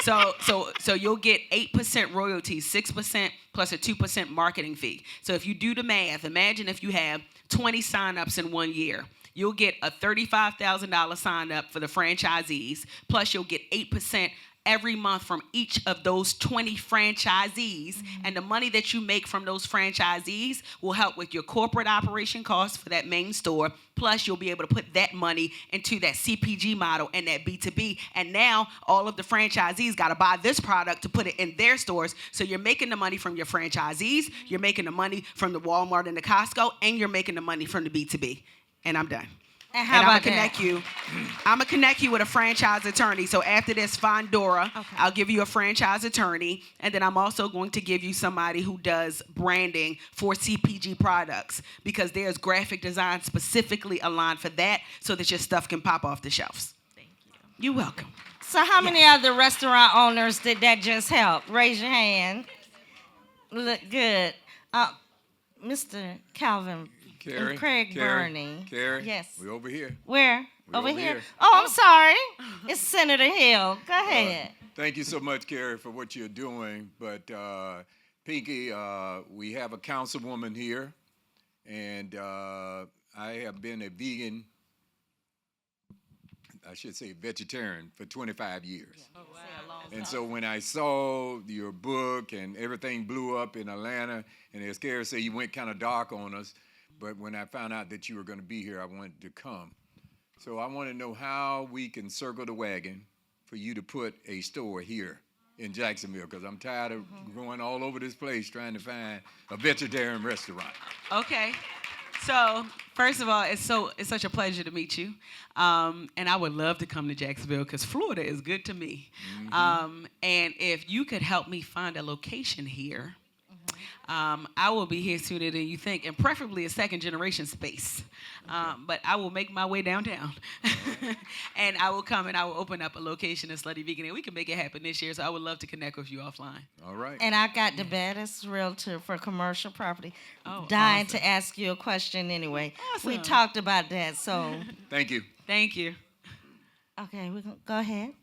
So you'll get 8% royalties, 6% plus a 2% marketing fee. So if you do the math, imagine if you have 20 signups in 1 year. You'll get a $35,000 sign up for the franchisees, plus you'll get 8% every month from each of those 20 franchisees. And the money that you make from those franchisees will help with your corporate operation costs for that main store. Plus, you'll be able to put that money into that CPG model and that B2B. And now all of the franchisees got to buy this product to put it in their stores. So you're making the money from your franchisees, you're making the money from the Walmart and the Costco, and you're making the money from the B2B. And I'm done. And how I'm about gonna that? connect you. I'm gonna connect you with a franchise attorney. So after this, find Dora. Okay. I'll give you a franchise attorney, and then I'm also going to give you somebody who does branding for CPG products, because there's graphic design specifically aligned for that, so that your stuff can pop off the shelves. Thank you. You're welcome. So how many other restaurant owners did that just help? Raise your hand. Look good. Mr. Calvin Carrie, and Craig Carrie, Burney. Carrie, Yes. we over here. Where? We Over over here. here. Oh, I'm sorry. It's Senator Hill. Go ahead. Thank you so much, Carrie, for what you're doing. But Pinky, we have a councilwoman here, and I have been a vegan, I should say vegetarian, for 25 years. And so when I saw your book and everything blew up in Atlanta, and as Carrie said, you went kind of dark on us, but when I found out that you were going to be here, I wanted to come. So I want to know how we can circle the wagon for you to put a store here in Jacksonville, because I'm tired of going all over this place trying to find a vegetarian restaurant. Okay. So first of all, it's such a pleasure to meet you, and I would love to come to Jacksonville because Florida is good to me. And if you could help me find a location here, I will be here sooner than you think, and preferably a second generation space. But I will make my way downtown, and I will come and I will open up a location in Slutty Vegan, and we can make it happen this year. So I would love to connect with you offline. All right. And I got the baddest realtor for commercial property. Oh, Dying awesome. to ask you a question anyway. We Awesome. talked about that, so Thank you. Thank you. okay, we can go ahead.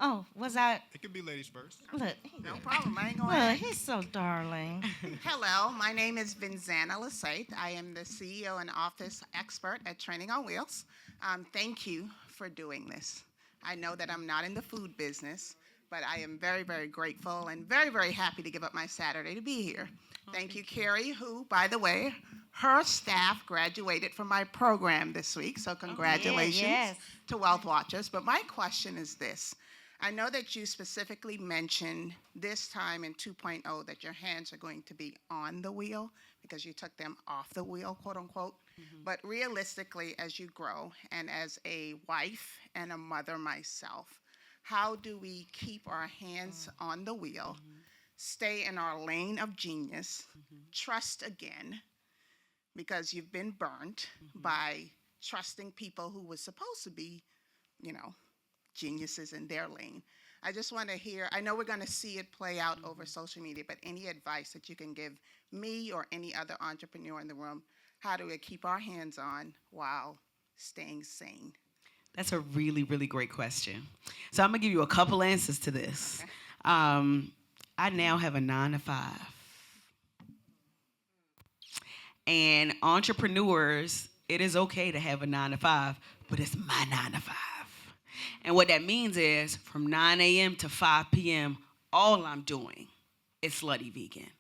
Oh, was I? It could be ladies first. Look, No problem. I ain't look, going he's so darling. Hello, my name is Vinzana Lasaith. I am the CEO and office expert at Training on Wheels. Thank you for doing this. I know that I'm not in the food business, but I am very, very grateful and very, very happy to give up my Saturday to be here. Thank you, Carrie, who, by the way, her staff graduated from my program this week, so congratulations yes. to Wealth Watchers. But my question is this. I know that you specifically mentioned this time in 2.0 that your hands are going to be on the wheel because you took them off the wheel, quote unquote. But realistically, as you grow, and as a wife and a mother myself, how do we keep our hands on the wheel, stay in our lane of genius, trust again, because you've been burnt by trusting people who were supposed to be, geniuses in their lane. I just want to hear, I know we're going to see it play out over social media, but any advice that you can give me or any other entrepreneur in the room, how do we keep our hands on while staying sane? That's a really, really great question. So I'm gonna give you a couple answers to this. Okay. I now have a 9-to-5. And entrepreneurs, it is okay to have a 9-to-5, but it's my 9-to-5. And what that means is from 9 a.m. to 5 p.m., all I'm doing is Slutty Vegan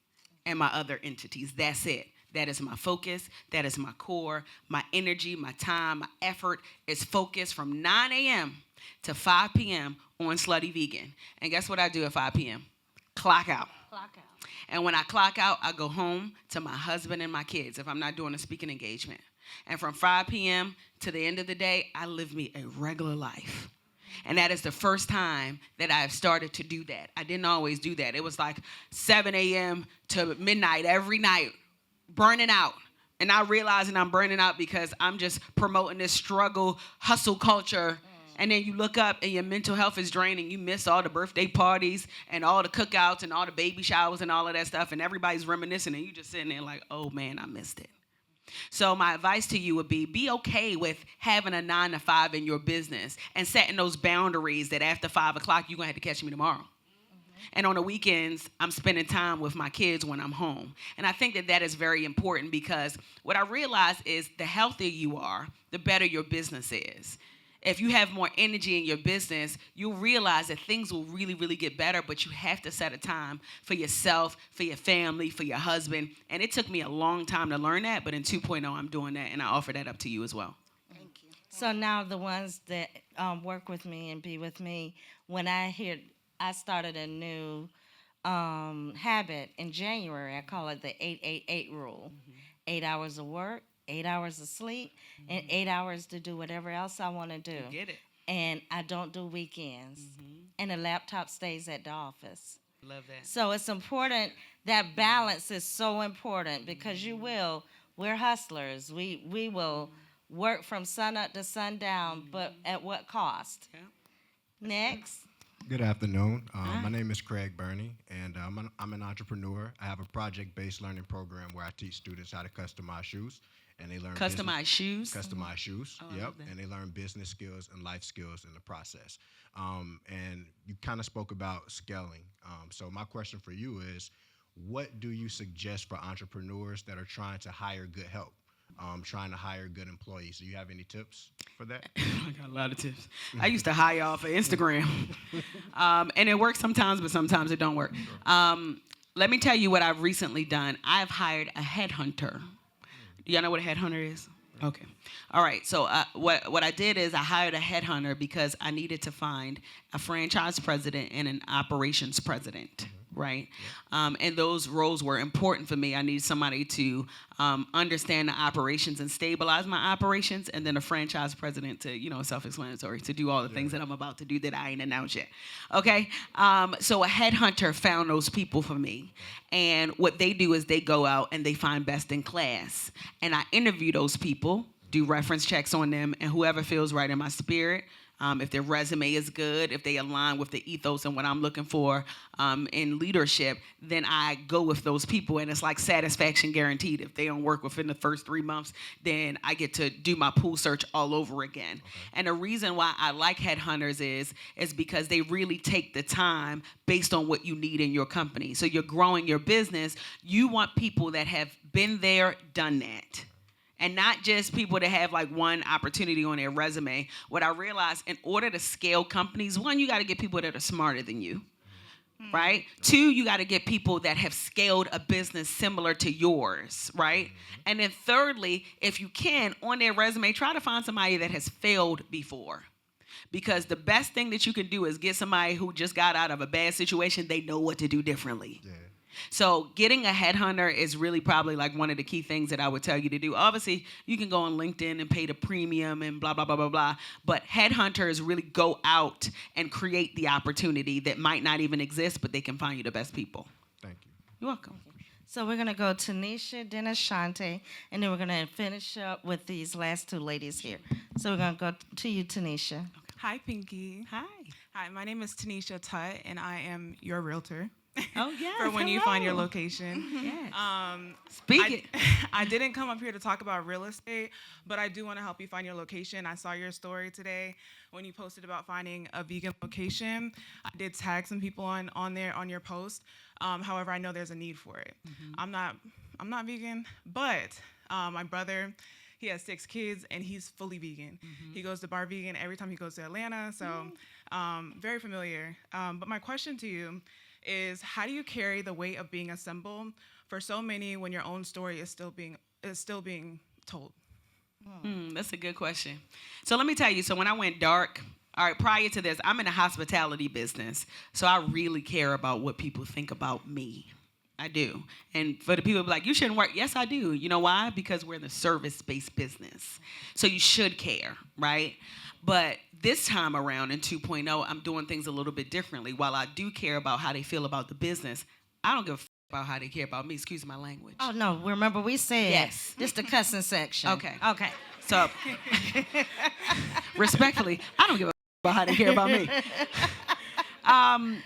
and my other entities. That's it. That is my focus. That is my core. My energy, my time, my effort is focused from 9 a.m. to 5 p.m. on Slutty Vegan. And guess what I do at 5 p.m.? Clock out. Clock out. And when I clock out, I go home to my husband and my kids if I'm not doing a speaking engagement. And from 5 p.m. to the end of the day, I live me a regular life. And that is the first time that I've started to do that. I didn't always do that. It was like 7 a.m. to midnight every night, burning out. And now realizing I'm burning out because I'm just promoting this struggle, hustle culture. And then you look up and your mental health is draining. You miss all the birthday parties and all the cookouts and all the baby showers and all of that stuff. And everybody's reminiscing and you just sitting there like, oh man, I missed it. So my advice to you would be okay with having a 9-to-5 in your business and setting those boundaries that after 5 o'clock, you're going to have to catch me tomorrow. And on the weekends, I'm spending time with my kids when I'm home. And I think that that is very important because what I realize is the healthier you are, the better your business is. if you have more energy in your business, you'll realize that things will really, really get better, but you have to set a time for yourself, for your family, for your husband. And it took me a long time to learn that, but in 2.0, I'm doing that, and I offer that up to you as well. Thank you. So now the ones that work with me and be with me, when I started a new habit in January. I call it the 8-8-8 rule. 8 hours of work, 8 hours of sleep, and 8 hours to do whatever else I want to do. Get it. And I don't do weekends. And the laptop stays at the office. Love that. So it's important. That balance is so important because we're hustlers. We will work from sun up to sundown, but at what cost? Yeah. Next. Good afternoon. My name is Craig Burney, and I'm an entrepreneur. I have a project-based learning program where I teach students how to customize shoes, and they learn Customized shoes? Customized shoes, Oh, I yep, love that. and they learn business skills and life skills in the process. And you kind of spoke about scaling. So my question for you is, what do you suggest for entrepreneurs that are trying to hire good help, trying to hire good employees? Do you have any tips for that? I got a lot of tips. I used to hire off of Instagram. And it works sometimes, but sometimes it don't work. Let me tell you what I've recently done. I've hired a headhunter. Do y'all know what a headhunter is? Okay. All right. So what I did is I hired a headhunter because I needed to find a franchise president and an operations president. Right? And those roles were important for me. I needed somebody to understand the operations and stabilize my operations, and then a franchise president to, self-explanatory, to do all the things that I'm about to do that I ain't announced yet. Okay? So a headhunter found those people for me. And what they do is they go out and they find best in class. And I interview those people, do reference checks on them, and whoever feels right in my spirit, if their resume is good, if they align with the ethos and what I'm looking for in leadership, then I go with those people, and it's like satisfaction guaranteed. If they don't work within the first 3 months, then I get to do my pool search all over again. Okay. And the reason why I like headhunters is because they really take the time based on what you need in your company. So you're growing your business. You want people that have been there, done that. And not just people that have like one opportunity on their resume. What I realized, in order to scale companies, one, you got to get people that are smarter than you, right? Two, you got to get people that have scaled a business similar to yours, right? And then thirdly, if you can, on their resume, try to find somebody that has failed before. Because the best thing that you can do is get somebody who just got out of a bad situation. They know what to do differently. Yeah. So getting a headhunter is really probably like one of the key things that I would tell you to do. Obviously, you can go on LinkedIn and pay the premium and blah, blah, blah, blah, blah. But headhunters really go out and create the opportunity that might not even exist, but they can find you the best people. Thank you. You're welcome. So we're going to go to Nisha, then Ashante, and then we're going to finish up with these last two ladies here. So we're going to go to you, Tanisha. Hi, Pinky. Hi. Hi, my name is Tanisha Tutt, and I am your realtor. Oh, yes. For when you find your location. Yes. Speak it. I didn't come up here to talk about real estate, but I do want to help you find your location. I saw your story today when you posted about finding a vegan location. I did tag some people on there on your post. However, I know there's a need for it. I'm not vegan, but my brother, he has 6 kids, and he's fully vegan. He goes to Bar Vegan every time he goes to Atlanta, so very familiar. But my question to you is, how do you carry the weight of being a symbol for so many when your own story is still being told? That's a good question. So let me tell you, so when I went dark, all right, prior to this, I'm in the hospitality business, so I really care about what people think about me. I do. And for the people who be like, you shouldn't work. Yes, I do. You know why? Because we're in the service-based business. So you should care, right? But this time around in 2.0, I'm doing things a little bit differently. While I do care about how they feel about the business, I don't give a about how they care about me. Excuse my language. Oh, no. Remember, we said yes. This the cussing section. Okay. Okay. So, respectfully, I don't give a about how they care about me. And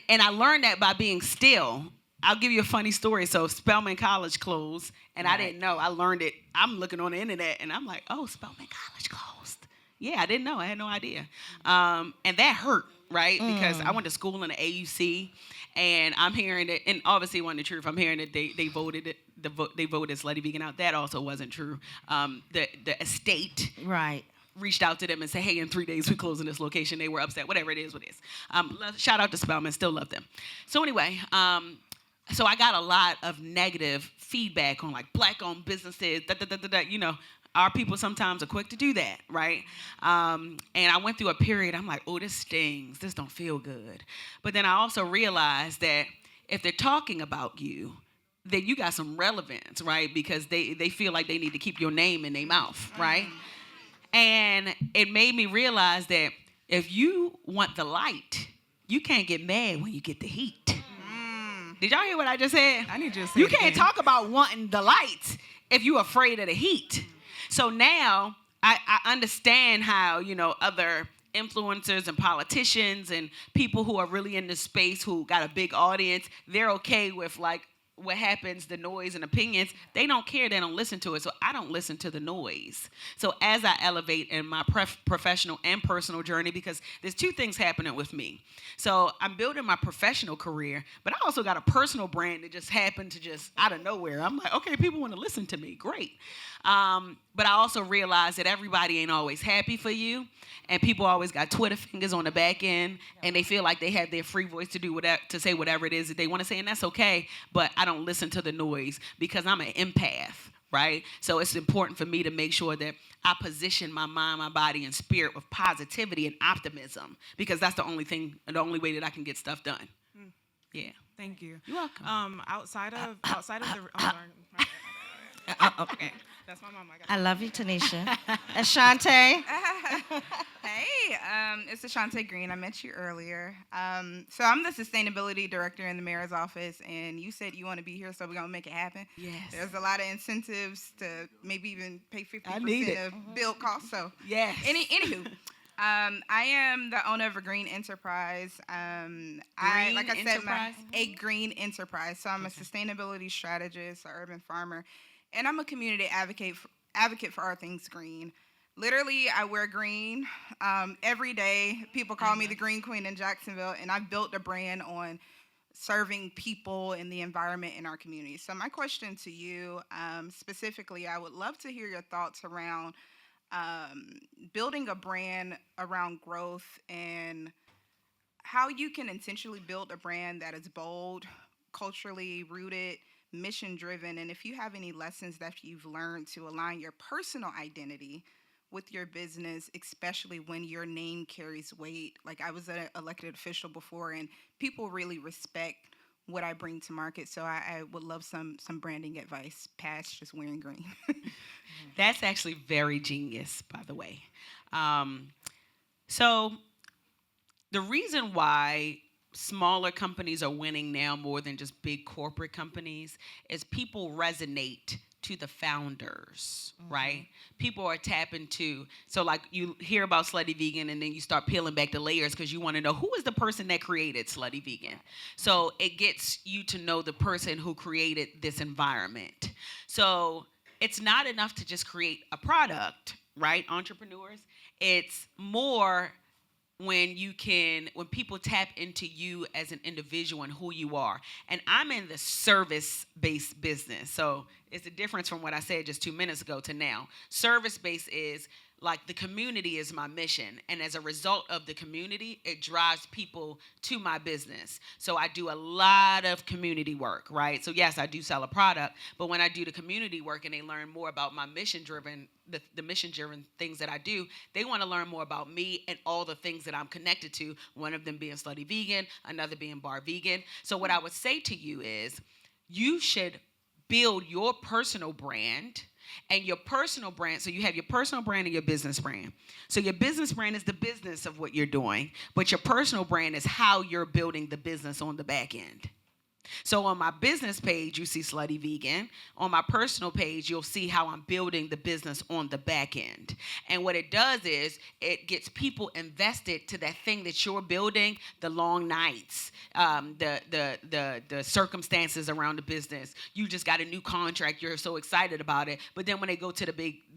I learned that by being still. I'll give you a funny story. So Spelman College closed, and right. I didn't know. I learned it. I'm looking on the internet, and I'm like, oh, Spelman College closed. Yeah, I didn't know. I had no idea. And that hurt, right? Because I went to school in the AUC, and I'm hearing that, and obviously it wasn't the truth. I'm hearing that they voted Slutty Vegan out. That also wasn't true. The estate right. reached out to them and said, hey, in 3 days we're closing this location. They were upset, whatever it is, shout out to Spelman, still love them. So anyway, so I got a lot of negative feedback on like black-owned businesses, you know. Our people sometimes are quick to do that, right? And I went through a period, I'm like, oh, this stings. This don't feel good. But then I also realized that if they're talking about you, then you got some relevance, right? Because they feel like they need to keep your name in their mouth, right? And it made me realize that if you want the light, you can't get mad when you get the heat. Did y'all hear what I just said? I need you to say You it can't again. talk about wanting the light if you're afraid of the heat. So now I understand how, you know, other influencers and politicians and people who are really in this space who got a big audience, they're okay with like what happens, the noise and opinions. They don't care. They don't listen to it. So I don't listen to the noise. So as I elevate in my professional and personal journey, because there's two things happening with me. So I'm building my professional career, but I also got a personal brand that just happened to just out of nowhere. I'm like, okay, people want to listen to me. Great. But I also realize that everybody ain't always happy for you, and people always got Twitter fingers on the back end, and they feel like they have their free voice to do whatever, to say whatever it is that they want to say, and that's okay. But I don't listen to the noise because I'm an empath, right? So it's important for me to make sure that I position my mind, my body, and spirit with positivity and optimism, because that's the only way that I can get stuff done. Yeah. Thank you. You're welcome. Outside of the. Oh, sorry. Okay. That's my mom. I love you, Tanisha. And Shantae. Hey, it's Ashante Green. I met you earlier. So I'm the sustainability director in the mayor's office, and you said you want to be here, so we're going to make it happen. Yes. There's a lot of incentives to maybe even pay 50% need of build costs. So Yes. Anywho, I am the owner of a green enterprise. Like I said, a green enterprise. So I'm a sustainability strategist, an urban farmer, and I'm a community advocate for all things green. Literally, I wear green every day. People call me the Green Queen in Jacksonville, and I've built a brand on serving people and the environment in our community. So my question to you, specifically, I would love to hear your thoughts around building a brand around growth and how you can intentionally build a brand that is bold, culturally rooted, mission-driven, and if you have any lessons that you've learned to align your personal identity with your business, especially when your name carries weight. Like, I was an elected official before, and people really respect what I bring to market, so I would love some branding advice past just wearing green. That's actually very genius, by the way. So the reason why smaller companies are winning now more than just big corporate companies is people resonate to the founders, right? People are tapping to, so like you hear about Slutty Vegan and then you start peeling back the layers because you want to know who is the person that created Slutty Vegan. So it gets you to know the person who created this environment. So it's not enough to just create a product, right, entrepreneurs? It's more when people tap into you as an individual and who you are. And I'm in the service-based business. So it's the difference from what I said just 2 minutes ago to now. Service-based is like the community is my mission. And as a result of the community, it drives people to my business. So I do a lot of community work, right? So yes, I do sell a product, but when I do the community work and they learn more about my mission-driven, the mission-driven things that I do, they want to learn more about me and all the things that I'm connected to, one of them being Slutty Vegan, another being Bar Vegan. So what I would say to you is you should build your personal brand. And your personal brand, so you have your personal brand and your business brand. So your business brand is the business of what you're doing, but your personal brand is how you're building the business on the back end. So on my business page, you see Slutty Vegan. On my personal page, you'll see how I'm building the business on the back end. And what it does is it gets people invested to that thing that you're building, the long nights, the circumstances around the business. You just got a new contract. You're so excited about it. But then when they go to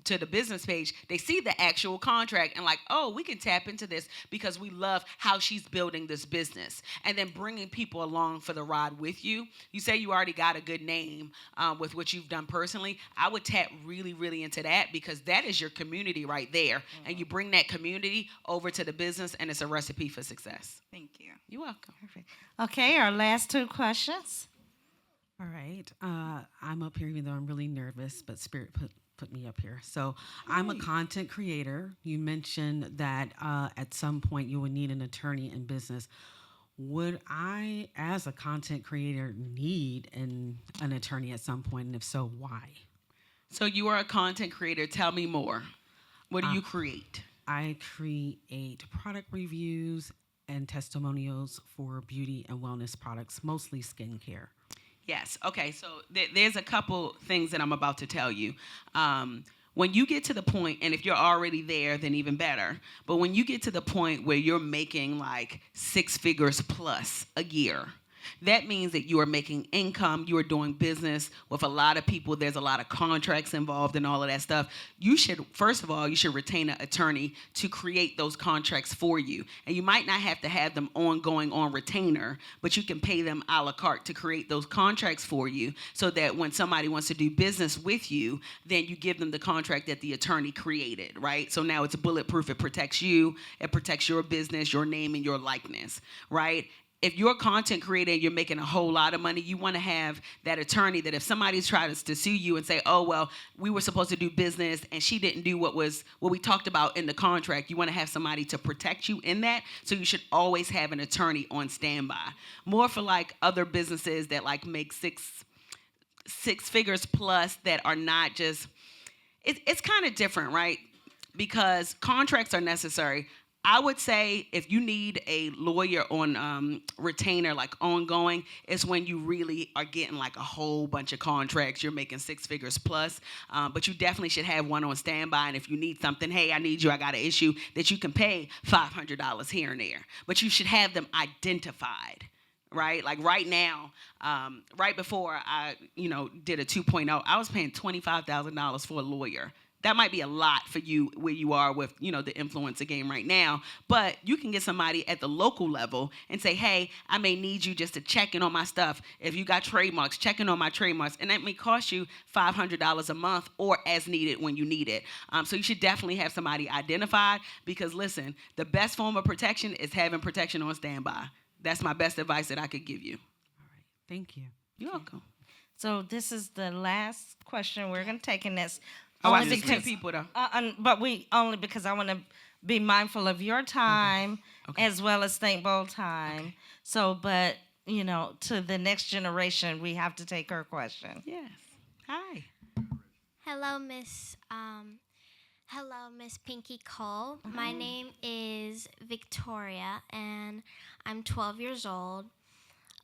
to the business page, they see the actual contract and like, oh, we can tap into this because we love how she's building this business. And then bringing people along for the ride with you. You say you already got a good name with what you've done personally. I would tap really, really into that because that is your community right there. Mm-hmm. And you bring that community over to the business and it's a recipe for success. Thank you. You're welcome. Perfect. Okay, our last two questions. All right. I'm up here even though I'm really nervous, but Spirit put me up here. So I'm a content creator. You mentioned that at some point you would need an attorney in business. Would I, as a content creator, need an attorney at some point? And if so, why? So you are a content creator. Tell me more. What do you create? I create product reviews and testimonials for beauty and wellness products, mostly skincare. Yes. Okay. So there's a couple things that I'm about to tell you. When you get to the point, and if you're already there, then even better. But when you get to the point where you're making like 6 figures plus a year, that means that you are making income, you are doing business with a lot of people, there's a lot of contracts involved and all of that stuff. You should, first of all, you should retain an attorney to create those contracts for you. And you might not have to have them ongoing on retainer, but you can pay them a la carte to create those contracts for you so that when somebody wants to do business with you, then you give them the contract that the attorney created, right? So now it's bulletproof, it protects you, it protects your business, your name, and your likeness, right? If you're a content creator and you're making a whole lot of money, you want to have that attorney that if somebody's trying to sue you and say, oh, well, we were supposed to do business and she didn't do what we talked about in the contract, you want to have somebody to protect you in that. So you should always have an attorney on standby. More for like other businesses that like make six figures plus that are not just, it's kind of different, right? Because contracts are necessary. I would say if you need a lawyer on retainer, like ongoing, it's when you really are getting like a whole bunch of contracts. You're making 6 figures plus, but you definitely should have one on standby. And if you need something, hey, I need you, I got an issue, that you can pay $500 here and there. But you should have them identified. Right? Like right now, right before I, did a 2.0, I was paying $25,000 for a lawyer. That might be a lot for you where you are with, the influencer game right now. But you can get somebody at the local level and say, hey, I may need you just to check in on my stuff. If you got trademarks, check in on my trademarks. And that may cost you $500 a month or as needed when you need it. So you should definitely have somebody identified because, listen, the best form of protection is having protection on standby. That's my best advice that I could give you. All right. Thank you. You're welcome. So this is the last question we're going to take, and that's I see 2 people though. But we only because I want to be mindful of your time as well as Think Bold time. Okay. So, but to the next generation, we have to take her question. Yes. Hi. Hello, Miss Pinky Cole. Uh-huh. My name is Victoria, and I'm 12 years old.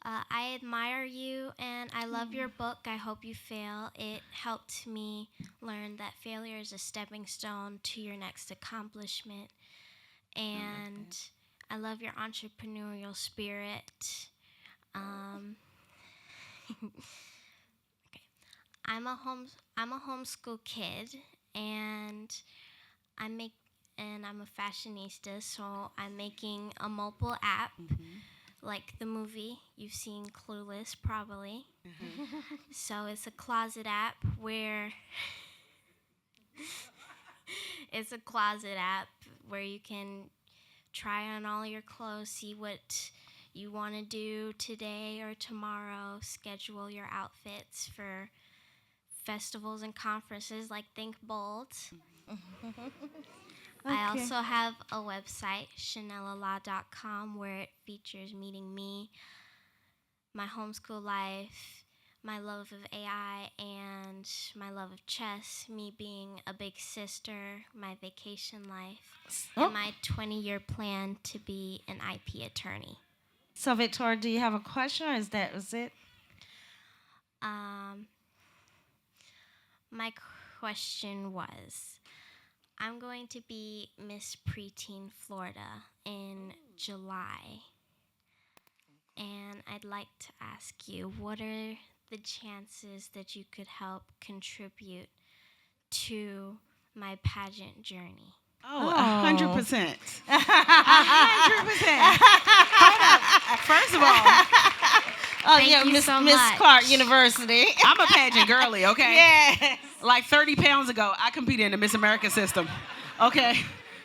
I admire you, and I love your book, I Hope You Fail. It helped me learn that failure is a stepping stone to your next accomplishment. And I love your entrepreneurial spirit. Okay. I'm a homeschool kid, and I'm a fashionista, so I'm making a mobile app. Mm-hmm. Like the movie, you've seen Clueless, probably. Mm-hmm. So it's a closet app where you can try on all your clothes, see what you want to do today or tomorrow, schedule your outfits for festivals and conferences like Think Bold. Okay. I also have a website, chanelala.com, where it features meeting me, my homeschool life, my love of AI, and my love of chess, me being a big sister, my vacation life, and my 20-year plan to be an IP attorney. So, Victoria, do you have a question, or was it? My question was, I'm going to be Miss Preteen Florida in July, and I'd like to ask you, what are the chances that you could help contribute to my pageant journey. Oh, 100%. 100%. Hold up. First of all, Thank you Miss so Miss much. Clark University. I'm a pageant girly, okay? Yes. Like 30 pounds ago, I competed in the Miss America system, okay?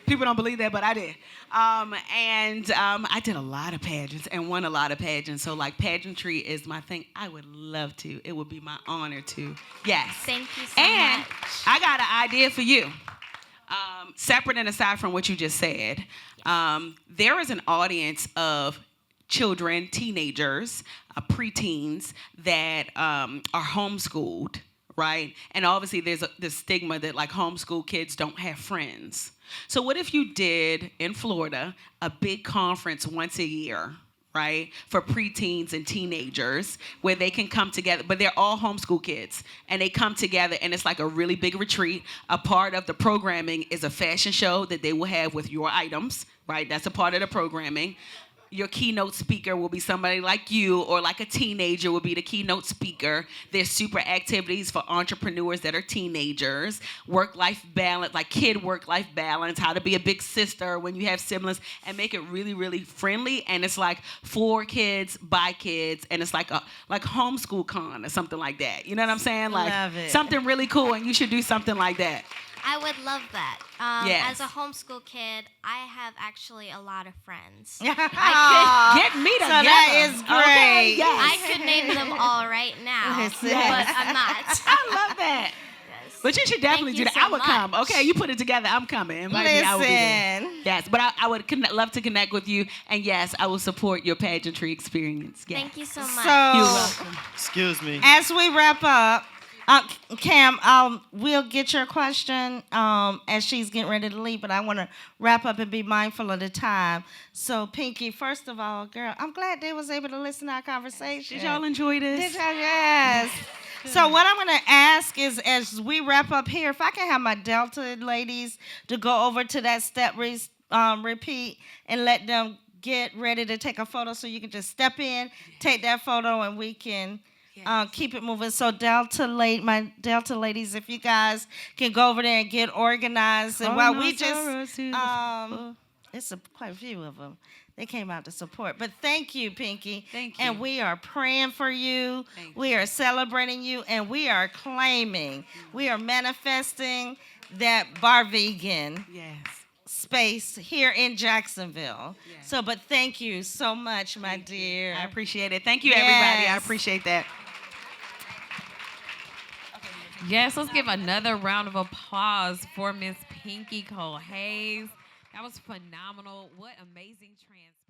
People don't believe that, but I did. I did a lot of pageants and won a lot of pageants. So, like, pageantry is my thing. I would love to. It would be my honor to. Yes. Thank you so and much. I got an idea for you. Separate and aside from what you just said, there is an audience of children, teenagers, preteens that are homeschooled, right? And obviously there's this stigma that like homeschool kids don't have friends. So what if you did in Florida a big conference once a year, right, for preteens and teenagers where they can come together, but they're all homeschool kids, and they come together and it's like a really big retreat. A part of the programming is a fashion show that they will have with your items, right? That's a part of the programming. Your keynote speaker will be somebody like you, or like a teenager will be the keynote speaker. There's super activities for entrepreneurs that are teenagers, work-life balance, like kid work-life balance, how to be a big sister when you have siblings, and make it really, really friendly. And it's like for kids, by kids, and it's like a homeschool con or something like that. You know what I'm saying? Like Love it. something really cool, and you should do something like that. I would love that. Yes. As a homeschool kid, I have actually a lot of friends. Get me together. So that is great. Okay, yes. I could name them all right now, Listen. but I'm not. I love that. Yes. But you should definitely Thank do you that. so I would come. much. Okay, you put it together. I'm coming. Invite me. I will be there. Listen. Yes, but I would love to connect with you. And yes, I will support your pageantry experience. Yes. Thank you so much. So, You're welcome. Excuse me. as we wrap up, Cam, we'll get your question as she's getting ready to leave, but I want to wrap up and be mindful of the time. So, Pinky, first of all, girl, I'm glad they was able to listen to our conversation. Did y'all enjoy this? Did y'all? Yes. So what I'm going to ask is, as we wrap up here, if I can have my Delta ladies to go over to that step repeat and let them get ready to take a photo, so you can just step in, take that photo, and we can keep it moving. So my Delta ladies, if you guys can go over there and get organized, and while we just, it's quite a few of them. They came out to support. But thank you, Pinky. Thank you. And we are praying for you. Thank you. We are celebrating you, and we are claiming, we are manifesting that bar vegan Yes. space here in Jacksonville. Yes. So, but thank you so much, my dear. I appreciate it. Thank you, everybody. I Yes. appreciate that. Yes, let's give another round of applause for Miss Pinky Cole Hayes. That was phenomenal. What amazing transparency.